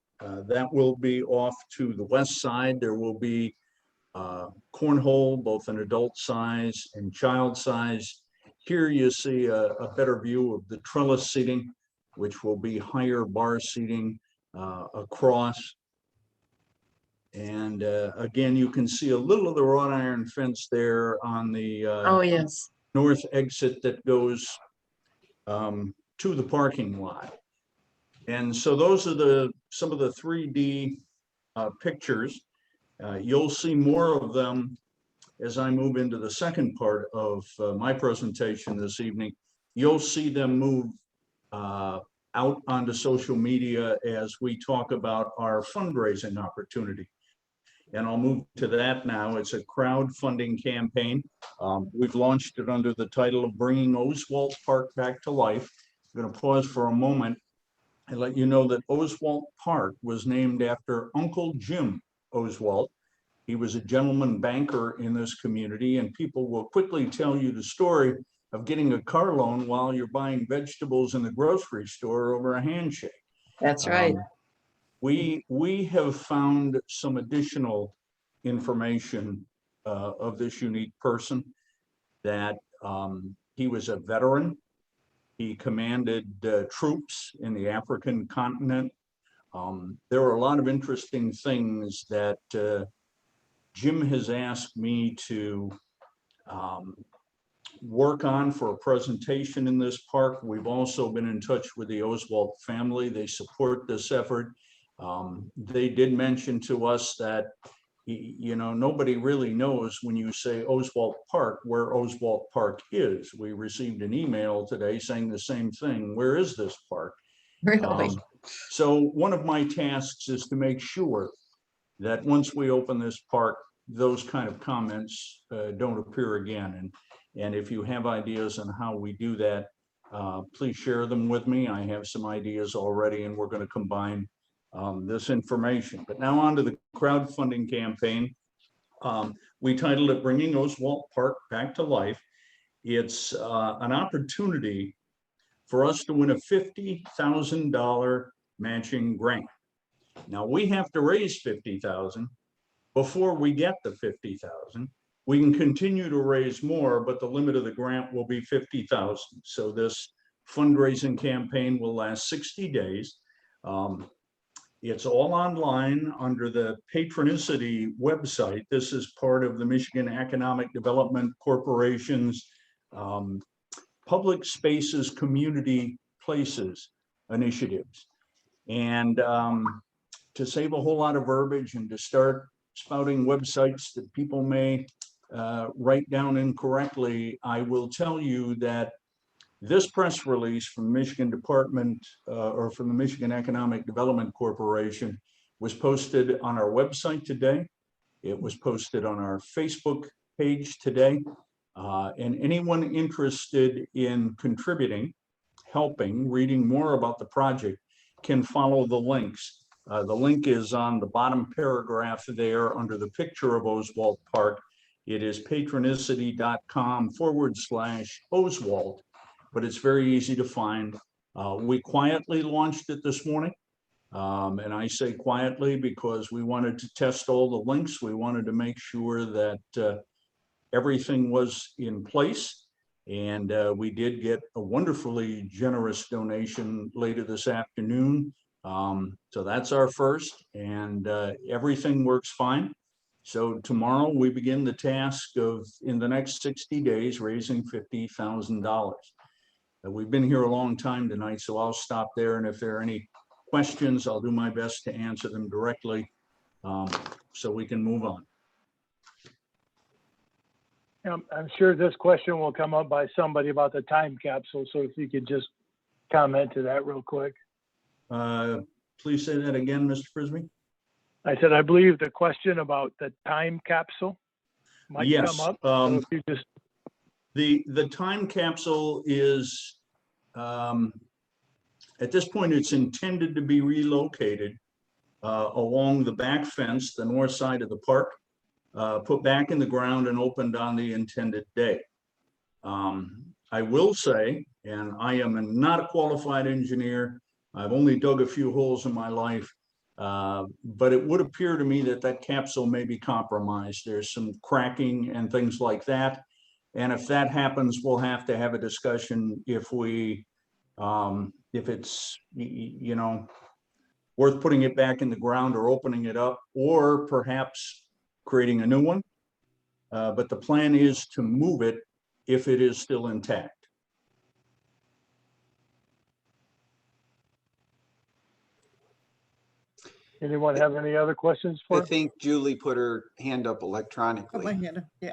that will be off to the west side. There will be cornhole, both an adult size and child size. Here you see a better view of the trellis seating, which will be higher bar seating across. And again, you can see a little of the wrought iron fence there on the Oh, yes. north exit that goes to the parking lot. And so those are some of the 3D pictures. You'll see more of them as I move into the second part of my presentation this evening. You'll see them move out onto social media as we talk about our fundraising opportunity. And I'll move to that now. It's a crowdfunding campaign. We've launched it under the title of Bringing Oswalt Park Back to Life. I'm going to pause for a moment and let you know that Oswalt Park was named after Uncle Jim Oswalt. He was a gentleman banker in this community, and people will quickly tell you the story of getting a car loan while you're buying vegetables in the grocery store over a handshake. That's right. We have found some additional information of this unique person, that he was a veteran. He commanded troops in the African continent. There are a lot of interesting things that Jim has asked me to work on for a presentation in this park. We've also been in touch with the Oswalt family. They support this effort. They did mention to us that, you know, nobody really knows when you say Oswalt Park, where Oswalt Park is. We received an email today saying the same thing. Where is this park? Really? So one of my tasks is to make sure that once we open this park, those kind of comments don't appear again. And if you have ideas on how we do that, please share them with me. I have some ideas already, and we're going to combine this information. But now on to the crowdfunding campaign. We titled it Bringing Oswalt Park Back to Life. It's an opportunity for us to win a $50,000 matching grant. Now we have to raise $50,000 before we get the $50,000. We can continue to raise more, but the limit of the grant will be $50,000. So this fundraising campaign will last 60 days. It's all online under the Patronicity website. This is part of the Michigan Economic Development Corporation's Public Spaces Community Places initiatives. And to save a whole lot of verbiage and to start spouting websites that people may write down incorrectly, I will tell you that this press release from Michigan Department or from the Michigan Economic Development Corporation was posted on our website today. It was posted on our Facebook page today. And anyone interested in contributing, helping, reading more about the project can follow the links. The link is on the bottom paragraph there under the picture of Oswalt Park. It is patronicity.com/Oswalt, but it's very easy to find. We quietly launched it this morning. And I say quietly because we wanted to test all the links. We wanted to make sure that everything was in place. And we did get a wonderfully generous donation later this afternoon. So that's our first, and everything works fine. So tomorrow we begin the task of, in the next 60 days, raising $50,000. We've been here a long time tonight, so I'll stop there. And if there are any questions, I'll do my best to answer them directly so we can move on. I'm sure this question will come up by somebody about the time capsule. So if you could just comment to that real quick. Please say that again, Mr. Frisbee. I said, I believe the question about the time capsule might come up. So if you just... The time capsule is, at this point, it's intended to be relocated along the back fence, the north side of the park, put back in the ground and opened on the intended day. I will say, and I am not a qualified engineer, I've only dug a few holes in my life, but it would appear to me that that capsule may be compromised. There's some cracking and things like that. And if that happens, we'll have to have a discussion if it's, you know, worth putting it back in the ground or opening it up, or perhaps creating a new one. But the plan is to move it if it is still intact. Anyone have any other questions for? I think Julie put her hand up electronically. Oh, my hand up, yeah.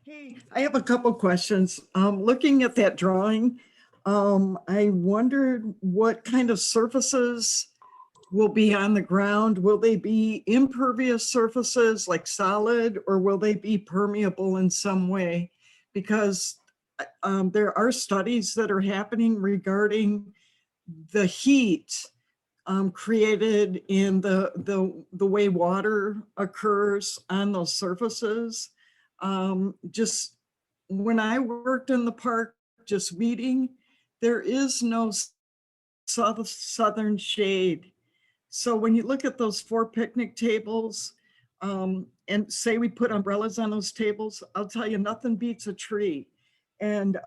Hey, I have a couple questions. Looking at that drawing, I wondered what kind of surfaces will be on the ground. Will they be impervious surfaces like solid, or will they be permeable in some way? Because there are studies that are happening regarding the heat created in the way water occurs on those surfaces. Just when I worked in the park, just weeding, there is no southern shade. So when you look at those 4 picnic tables, and say we put umbrellas on those tables, I'll tell you, nothing beats a tree. And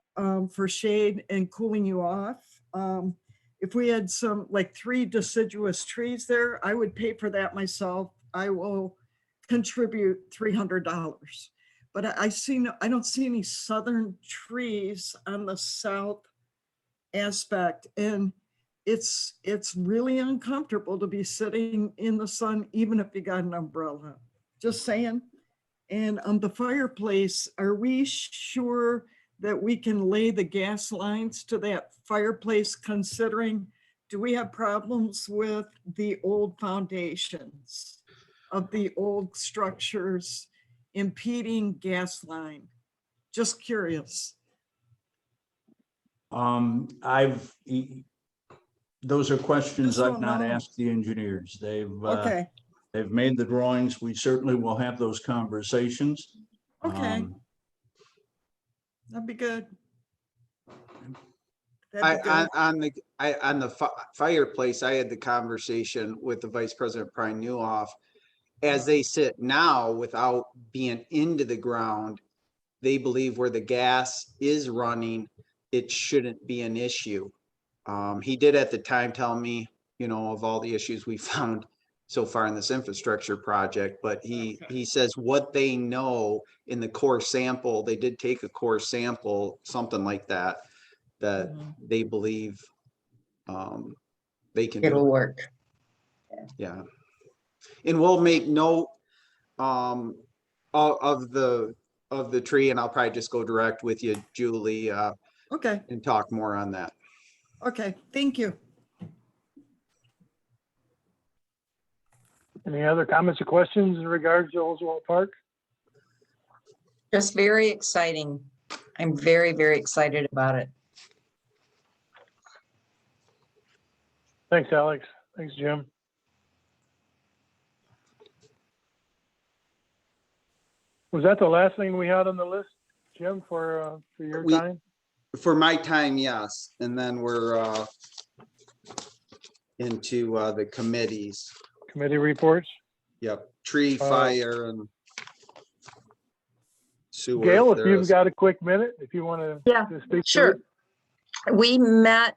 for shade and cooling you off. If we had some like 3 deciduous trees there, I would pay for that myself. I will contribute $300. But I don't see any southern trees on the south aspect. And it's really uncomfortable to be sitting in the sun, even if you got an umbrella. Just saying. And the fireplace, are we sure that we can lay the gas lines to that fireplace, considering, do we have problems with the old foundations of the old structures impeding gas line? Just curious. Those are questions Just I've don't not know. asked the engineers. Okay, They've made the drawings. We certainly will have those conversations. okay. That'd be good. I, That'd be good. on the fireplace, I had the conversation with the Vice President Brian Newhoff. As they sit now, without being into the ground, they believe where the gas is running, it shouldn't be an issue. He did at the time tell me, of all the issues we found so far in this infrastructure project, but he says what they know in the core sample, they did take a core sample, something like that, they believe they can do. It'll work. Yeah. And we'll make note of the tree, and I'll probably just go direct with you, Julie, Okay, and talk more on that. okay, thank you. Any other comments or questions in regards to Oswald Park? Just very exciting. I'm very, very excited about it. Thanks, Alex. Thanks, Jim. Was that the last thing we had on the list, Jim, for your time? For my time, yes. And then we're into the committees. Committee reports? Yep, tree, fire, and sewer. Gail, if you've got a quick minute, if you want to speak to it. We met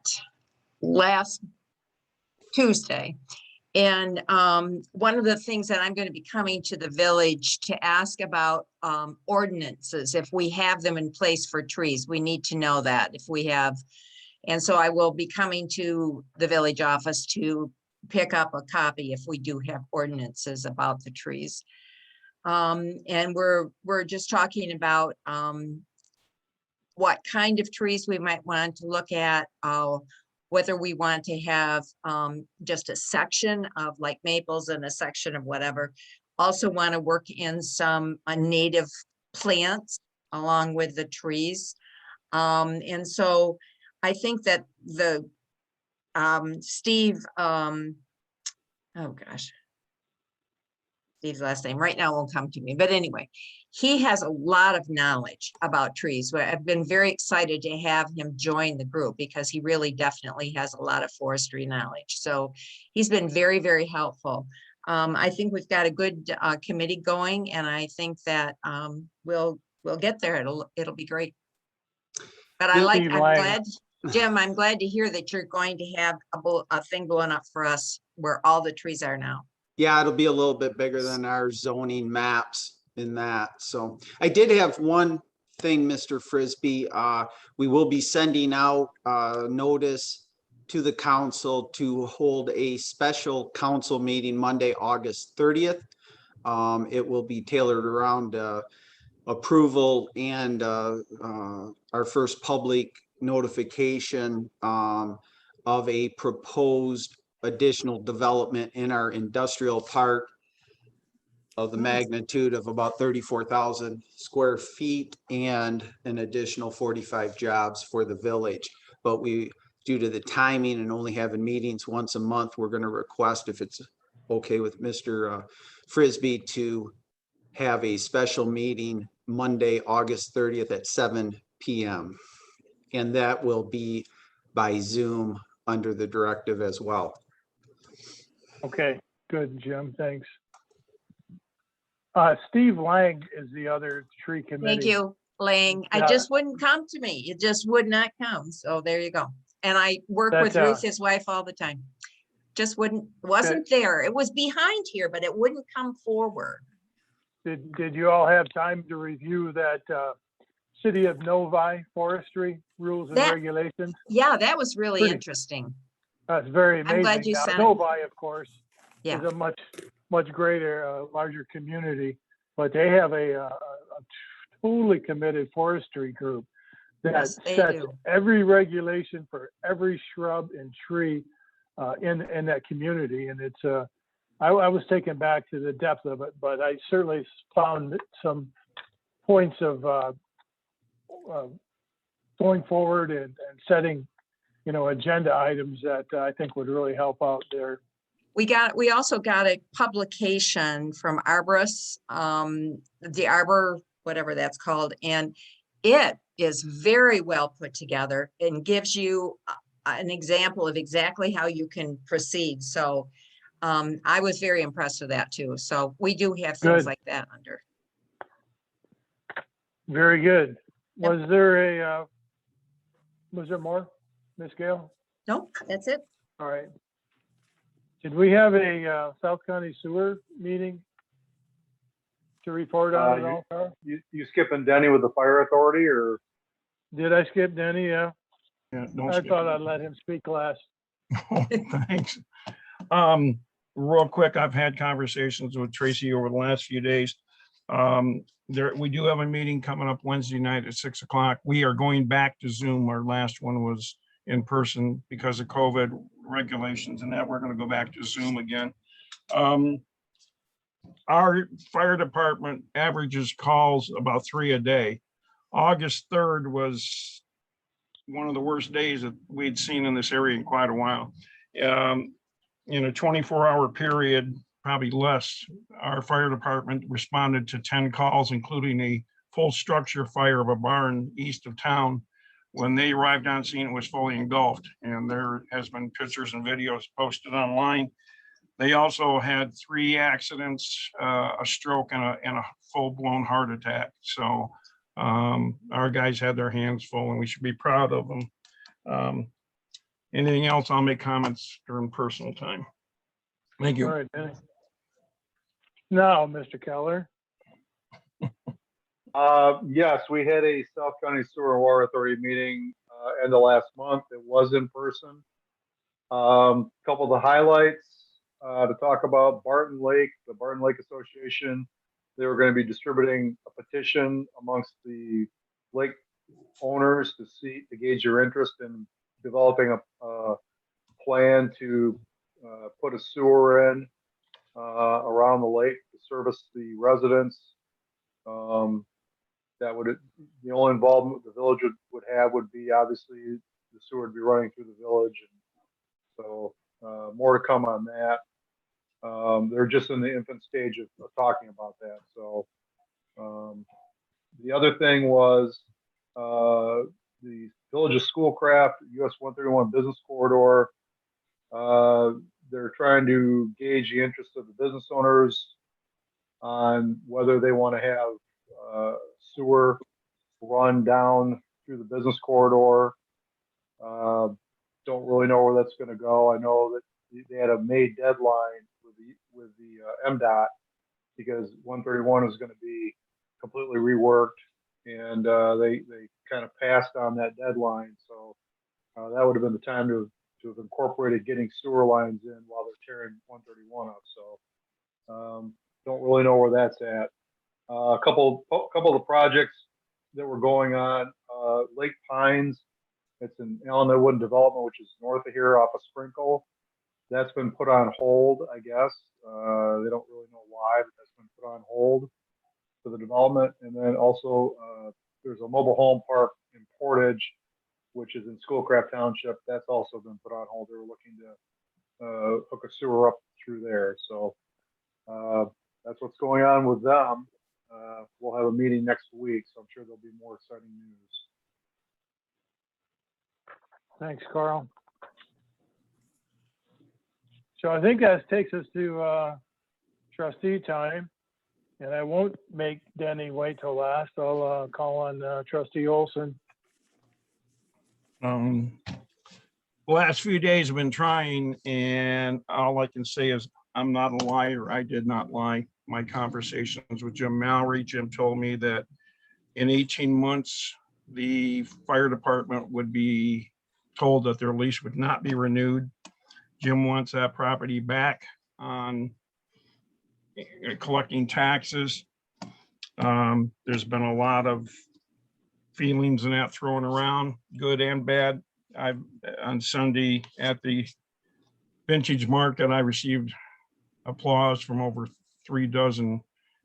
last Tuesday. And one of the things that I'm going to be coming to the village to ask about ordinances, if we have them in place for trees, we need to know that if we have. And so I will be coming to the village office to pick up a copy if we do have ordinances about the trees. And we're just talking about what kind of trees we might want to look at, whether we want to have just a section of like maples and a section of whatever. Also want to work in some native plants along with the trees. And so I think that the Steve, oh gosh, Steve's last name right now won't come to me, but anyway, he has a lot of knowledge about trees. I've been very excited to have him join the group because he really definitely has a lot of forestry knowledge. So he's been very, very helpful. I think we've got a good committee going, and I think that we'll get there. It'll be great. But I'm glad, Jim, I'm glad to hear that you're going to have a thing going up for us where all the trees are now. Yeah, it'll be a little bit bigger than our zoning maps in that. So I did have one thing, Mr. Frisbee. We will be sending out notice to the council to hold a special council meeting Monday, August 30th. It will be tailored around approval and our first public notification of a proposed additional development in our industrial park of the magnitude of about 34,000 square feet and an additional 45 jobs for the village. But we, due to the timing and only having meetings once a month, we're going to request, if it's okay with Mr. Frisbee, to have a special meeting Monday, August 30th at 7 p.m. And that will be by Zoom under the directive as well. Okay, good, Jim, thanks. Steve Lang is the other tree committee. Thank you, Lang. I Yeah. just wouldn't come to me. It just would not come. So there you go. And I work with That, Ruth, his wife, all the time. Just wasn't there. It was behind here, but it wouldn't come forward. Did you all have time to review that City of Novi Forestry rules and That- regulations? Yeah, that was really Pretty- interesting. That's very amazing. I'm glad you Now, sent it. Novi, of course, Yeah. is a much greater, larger community, but they have a totally committed forestry group that Yes, they sets do. every regulation for every shrub and tree in that community. And it's I was taken back to the depth of it, but I certainly found some points of going forward and setting, agenda items that I think would really help out there. We also got a publication from Arborist, the Arbor, whatever that's called, and it is very well put together and gives you an example of exactly how you can proceed. So I was very impressed with that too. So we do have things Good. like that under. Very good. Yep. Was there more, Ms. Gale? Nope, that's it. All right. Did we have a South County Sewer meeting to report on at all, Carl? You skipping Denny with the fire authority, or? Did I skip Denny? Yeah. Yeah, don't I skip thought it. I'd let him speak last. Oh, thanks. Real quick, I've had conversations with Tracy over the last few days. We do have a meeting coming up Wednesday night at 6 o'clock. We are going back to Zoom. Our last one was in person because of COVID regulations and that. We're going to go back to Zoom again. Our fire department averages calls about 3 a day. August 3rd was one of the worst days that we'd seen in this area in quite a while. In a 24-hour period, probably less, our fire department responded to 10 calls, including a full structure fire of a barn east of town. When they arrived on scene, it was fully engulfed, and there has been pictures and videos posted online. They also had 3 accidents, a stroke, and a full-blown heart attack. So our guys had their hands full, and we should be proud of them. Anything else, I'll make comments during personal time. Thank you. All right, Denny. Now, Mr. Keller. Yes, we had a South County Sewer and Water Authority meeting end of last month. It was in person. Couple of the highlights to talk about: Barton Lake, the Barton Lake Association. They were going to be distributing a petition amongst the lake owners to gauge your interest in developing a plan to put a sewer in around the lake to service the residents. The only involvement the village would have would be, obviously, the sewer would be running through the village. And so more to come on that. They're just in the infant stage of talking about that. So the other thing was the Village of Schoolcraft, US 131 Business Corridor. They're trying to gauge the interest of the business owners on whether they want to have sewer run down through the business corridor. Don't really know where that's going to go. I know that they had a May deadline with the MDOT because 131 is going to be completely reworked, and they kind of passed on that deadline. So that would have been the time to have incorporated getting sewer lines in while they're tearing 131 up. So don't really know where that's at. A couple of the projects that were going on, Lake Pines, It's an Illinois Wood Development, which is north of here off of Sprinkle. That's been put on hold, I guess. They don't really know why, but that's been put on hold for the development. And then also there's a mobile home park in Portage, which is in Schoolcraft Township. That's also been put on hold. They were looking to hook a sewer up through there. So that's what's going on with them. We'll have a meeting next week, so I'm sure there'll be more exciting news. Thanks, Carl. So I think that takes us to trustee time, and I won't make Denny wait till last. I'll call on trustee Olson. The last few days I've been trying, and all I can say is I'm not a liar. I did not lie. My conversations with Jim Mallory, Jim told me that in 18 months, the fire department would be told that their lease would not be renewed. Jim wants that property back on collecting taxes. There's been a lot of feelings and that thrown around, good and bad. On Sunday at the vintage market, I received applause from over 36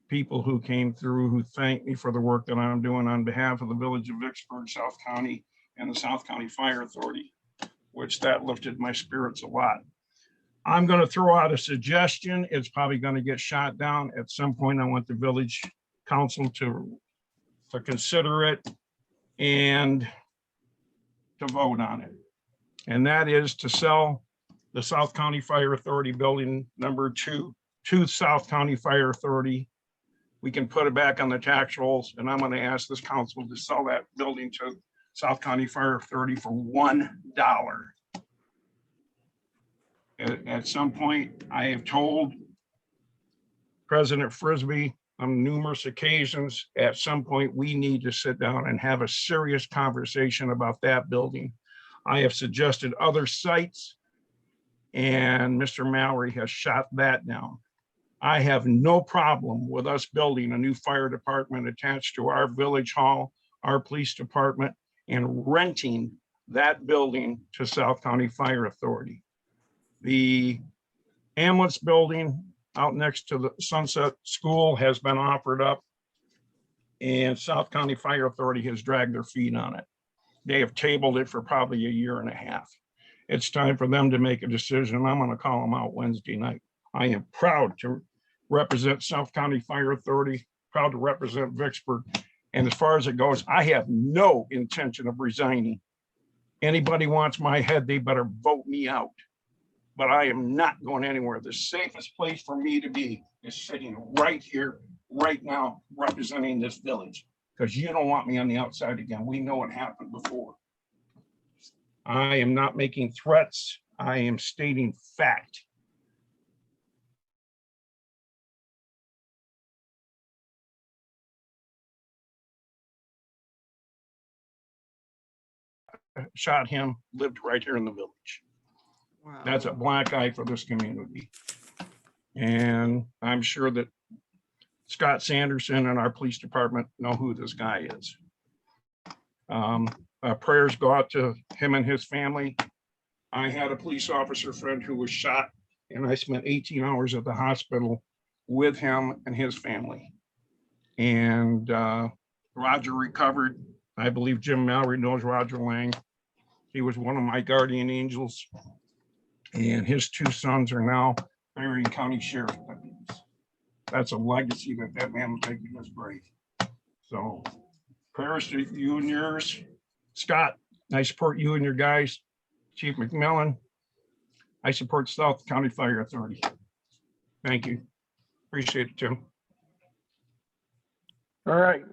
people who came through, who thanked me for the work that I'm doing on behalf of the village of Vicksburg, South County, and the South County Fire Authority, which that lifted my spirits a lot. I'm going to throw out a suggestion. It's probably going to get shot down at some point. I want the village council to consider it and to vote on it. And that is to sell the South County Fire Authority building number 2 to South County Fire Authority. We can put it back on the tax rolls, and I'm going to ask this council to sell that building to South County Fire Authority for $1. At some point, I have told President Frisbee on numerous occasions, at some point, we need to sit down and have a serious conversation about that building. I have suggested other sites, and Mr. Mallory has shot that down. I have no problem with us building a new fire department attached to our village hall, our police department, and renting that building to South County Fire Authority. The ambulance building out next to the Sunset School has been offered up, and South County Fire Authority has dragged their feet on it. They have tabled it for probably a year and a half. It's time for them to make a decision. I'm going to call them out Wednesday night. I am proud to represent South County Fire Authority, proud to represent Vicksburg. And as far as it goes, I have no intention of resigning. Anybody wants my head, they better vote me out. But I am not going anywhere. The safest place for me to be is sitting right here, right now, representing this village, because you don't want me on the outside again. We know what happened before. I am not making threats. I am stating fact. Shot him, lived right here in the village. Wow. That's a black eye for this community. And I'm sure that Scott Sanderson and our police department know who this guy is. Prayers go out to him and his family. I had a police officer friend who was shot, and I spent 18 hours at the hospital with him and his family. And Roger recovered. I believe Jim Mallory knows Roger Lang. He was one of my guardian angels. And his 2 sons are now Marion County Sheriff deputies. That's a legacy that that man was making us brave. So prayers to you and yours. Scott, I support you and your guys. Chief McMillan, I support South County Fire Authority. Thank you. Appreciate it, Tim. All right.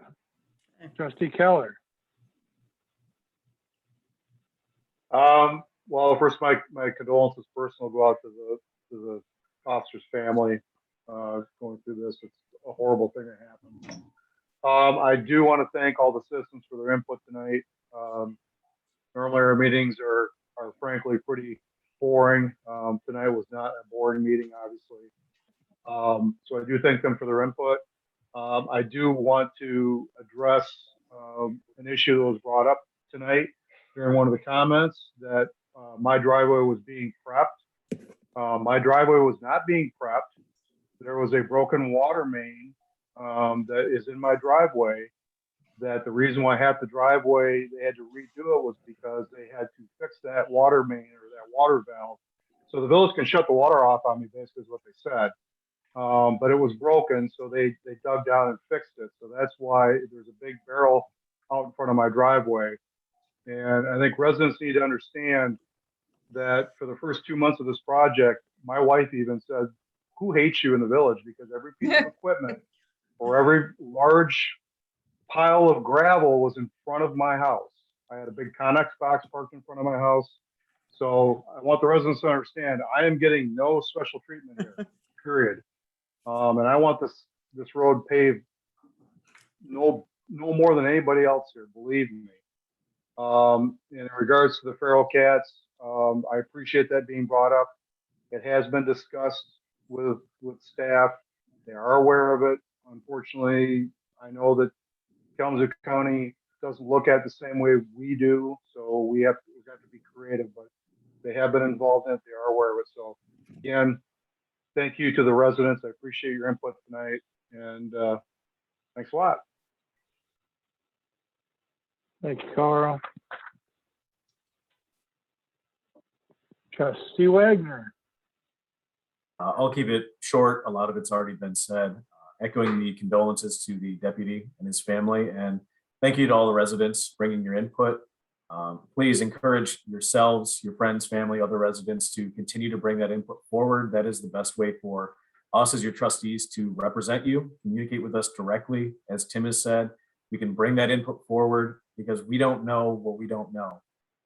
Trustee Keller. Well, first, my condolences personal go out to the officer's family going through this. It's a horrible thing that happened. I do want to thank all the citizens for their input tonight. Normally our meetings are frankly pretty boring. Tonight was not a boring meeting, obviously. So I do thank them for their input. I do want to address an issue that was brought up tonight during one of the comments that my driveway was being prepped. My driveway was not being prepped. There was a broken water main that is in my driveway, that the reason why half the driveway, they had to redo it was because they had to fix that water main or that water valve. So the village can shut the water off on me, basically is what they said. But it was broken, so they dug down and fixed it. So that's why there's a big barrel out in front of my driveway. And I think residents need to understand that for the first 2 months of this project, my wife even said, who hates you in the village? Because every piece of equipment or every large pile of gravel was in front of my house. I had a big Connex box parked in front of my house. So I want the residents to understand, I am getting no special treatment here, period. And I want this road paved no more than anybody else here, believe me. In regards to the feral cats, I appreciate that being brought up. It has been discussed with staff. They are aware of it. Unfortunately, I know that Kalamazoo County doesn't look at it the same way we do, so we have to be creative, but they have been involved in it. They are aware of it. So again, thank you to the residents. I appreciate your input tonight, and thanks a lot. Thank you, Carl. Trustee Wagner. I'll keep it short. A lot of it's already been said. Echoing the condolences to the deputy and his family, and thank you to all the residents bringing your input. Please encourage yourselves, your friends, family, other residents to continue to bring that input forward. That is the best way for us as your trustees to represent you, communicate with us directly. As Tim has said, we can bring that input forward because we don't know what we don't know.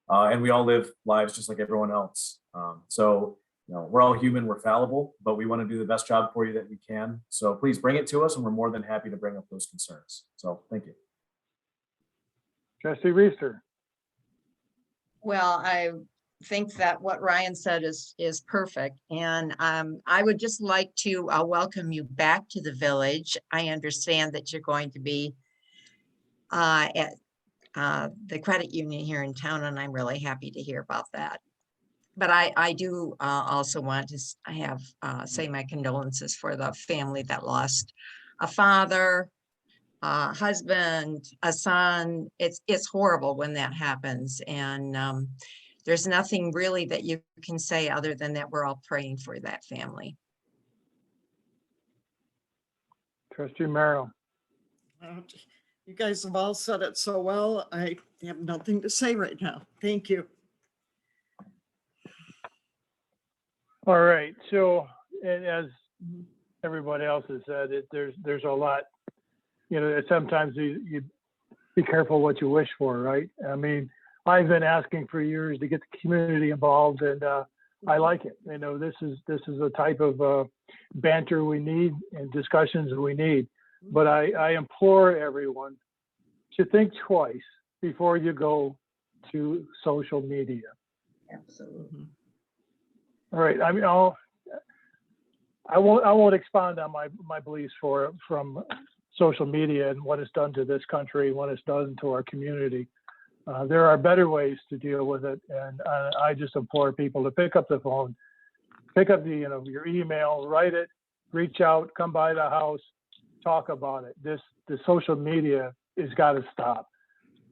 And we all live lives just like everyone else. So we're all human, we're fallible, but we want to do the best job for you that we can. So please bring it to us, and we're more than happy to bring up those concerns. So thank you. Trustee Reister. Well, I think that what Ryan said is perfect. And I would just like to welcome you back to the village. I understand that you're going to be at the credit union here in town, and I'm really happy to hear about that. But I do also want to say my condolences for the family that lost a father, a husband, a son. It's horrible when that happens. And there's nothing really that you can say other than that we're all praying for that family. Trustee Merrill. You guys have all said it so well. I have nothing to say right now. Thank you. All right, so as everybody else has said, there's a lot, sometimes you be careful what you wish for, right? I mean, I've been asking for years to get the community involved, and I like it. This is the type of banter we need and discussions we need. But I implore everyone to think twice before you go to social media. Absolutely. All right. I mean, I won't expound on my beliefs from social media and what it's done to this country, what it's done to our community. There are better ways to deal with it, and I just implore people to pick up the phone, pick up your email, write it, reach out, come by the house, talk about it. The social media has got to stop.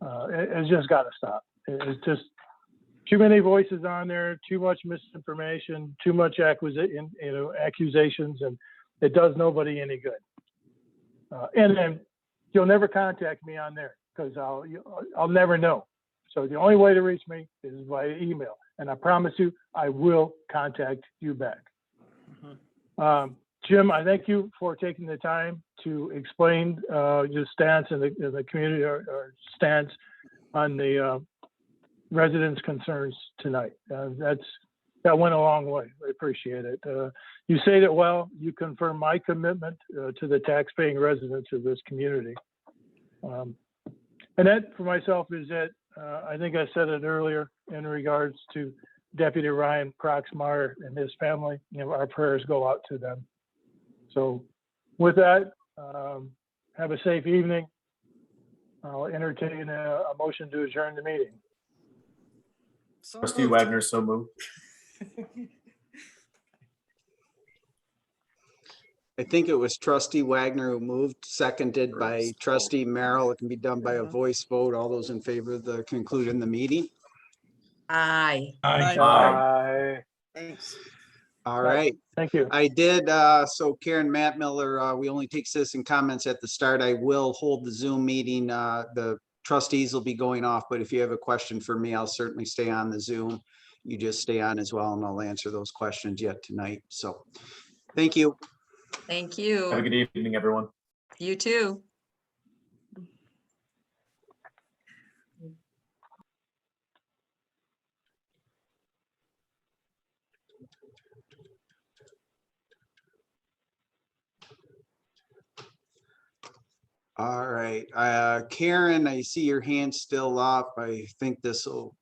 It's just got to stop. It's just too many voices on there, too much misinformation, too much accusations, and it does nobody any good. And then you'll never contact me on there because I'll never know. So the only way to reach me is via email, and I promise you, I will contact you back. Jim, I thank you for taking the time to explain your stance in the community or stance on the residents' concerns tonight. That went a long way. I appreciate it. You said it well. You confirm my commitment to the tax-paying residents of this community. And that, for myself, is it. I think I said it earlier in regards to Deputy Ryan Proxmire and his family. Our prayers go out to them. So, with that, have a safe evening. I'll entertain a motion to adjourn the meeting. Trustee Wagner, so moved. I think it was trustee Wagner who moved, seconded by trustee Merrill. It can be done by a voice vote. All those in favor of the concluding the meeting? Aye. Aye. Thanks. All right. Thank you. I did, so Karen, Matt Miller, we only take citizen comments at the start. I will hold the Zoom meeting. The trustees will be going off, but if you have a question for me, I'll certainly stay on the Zoom. You just stay on as well and I'll answer those questions yet tonight. So, thank you. Thank Have a you. good evening, everyone. You too. All right, Karen, I see your hand still up. I think this will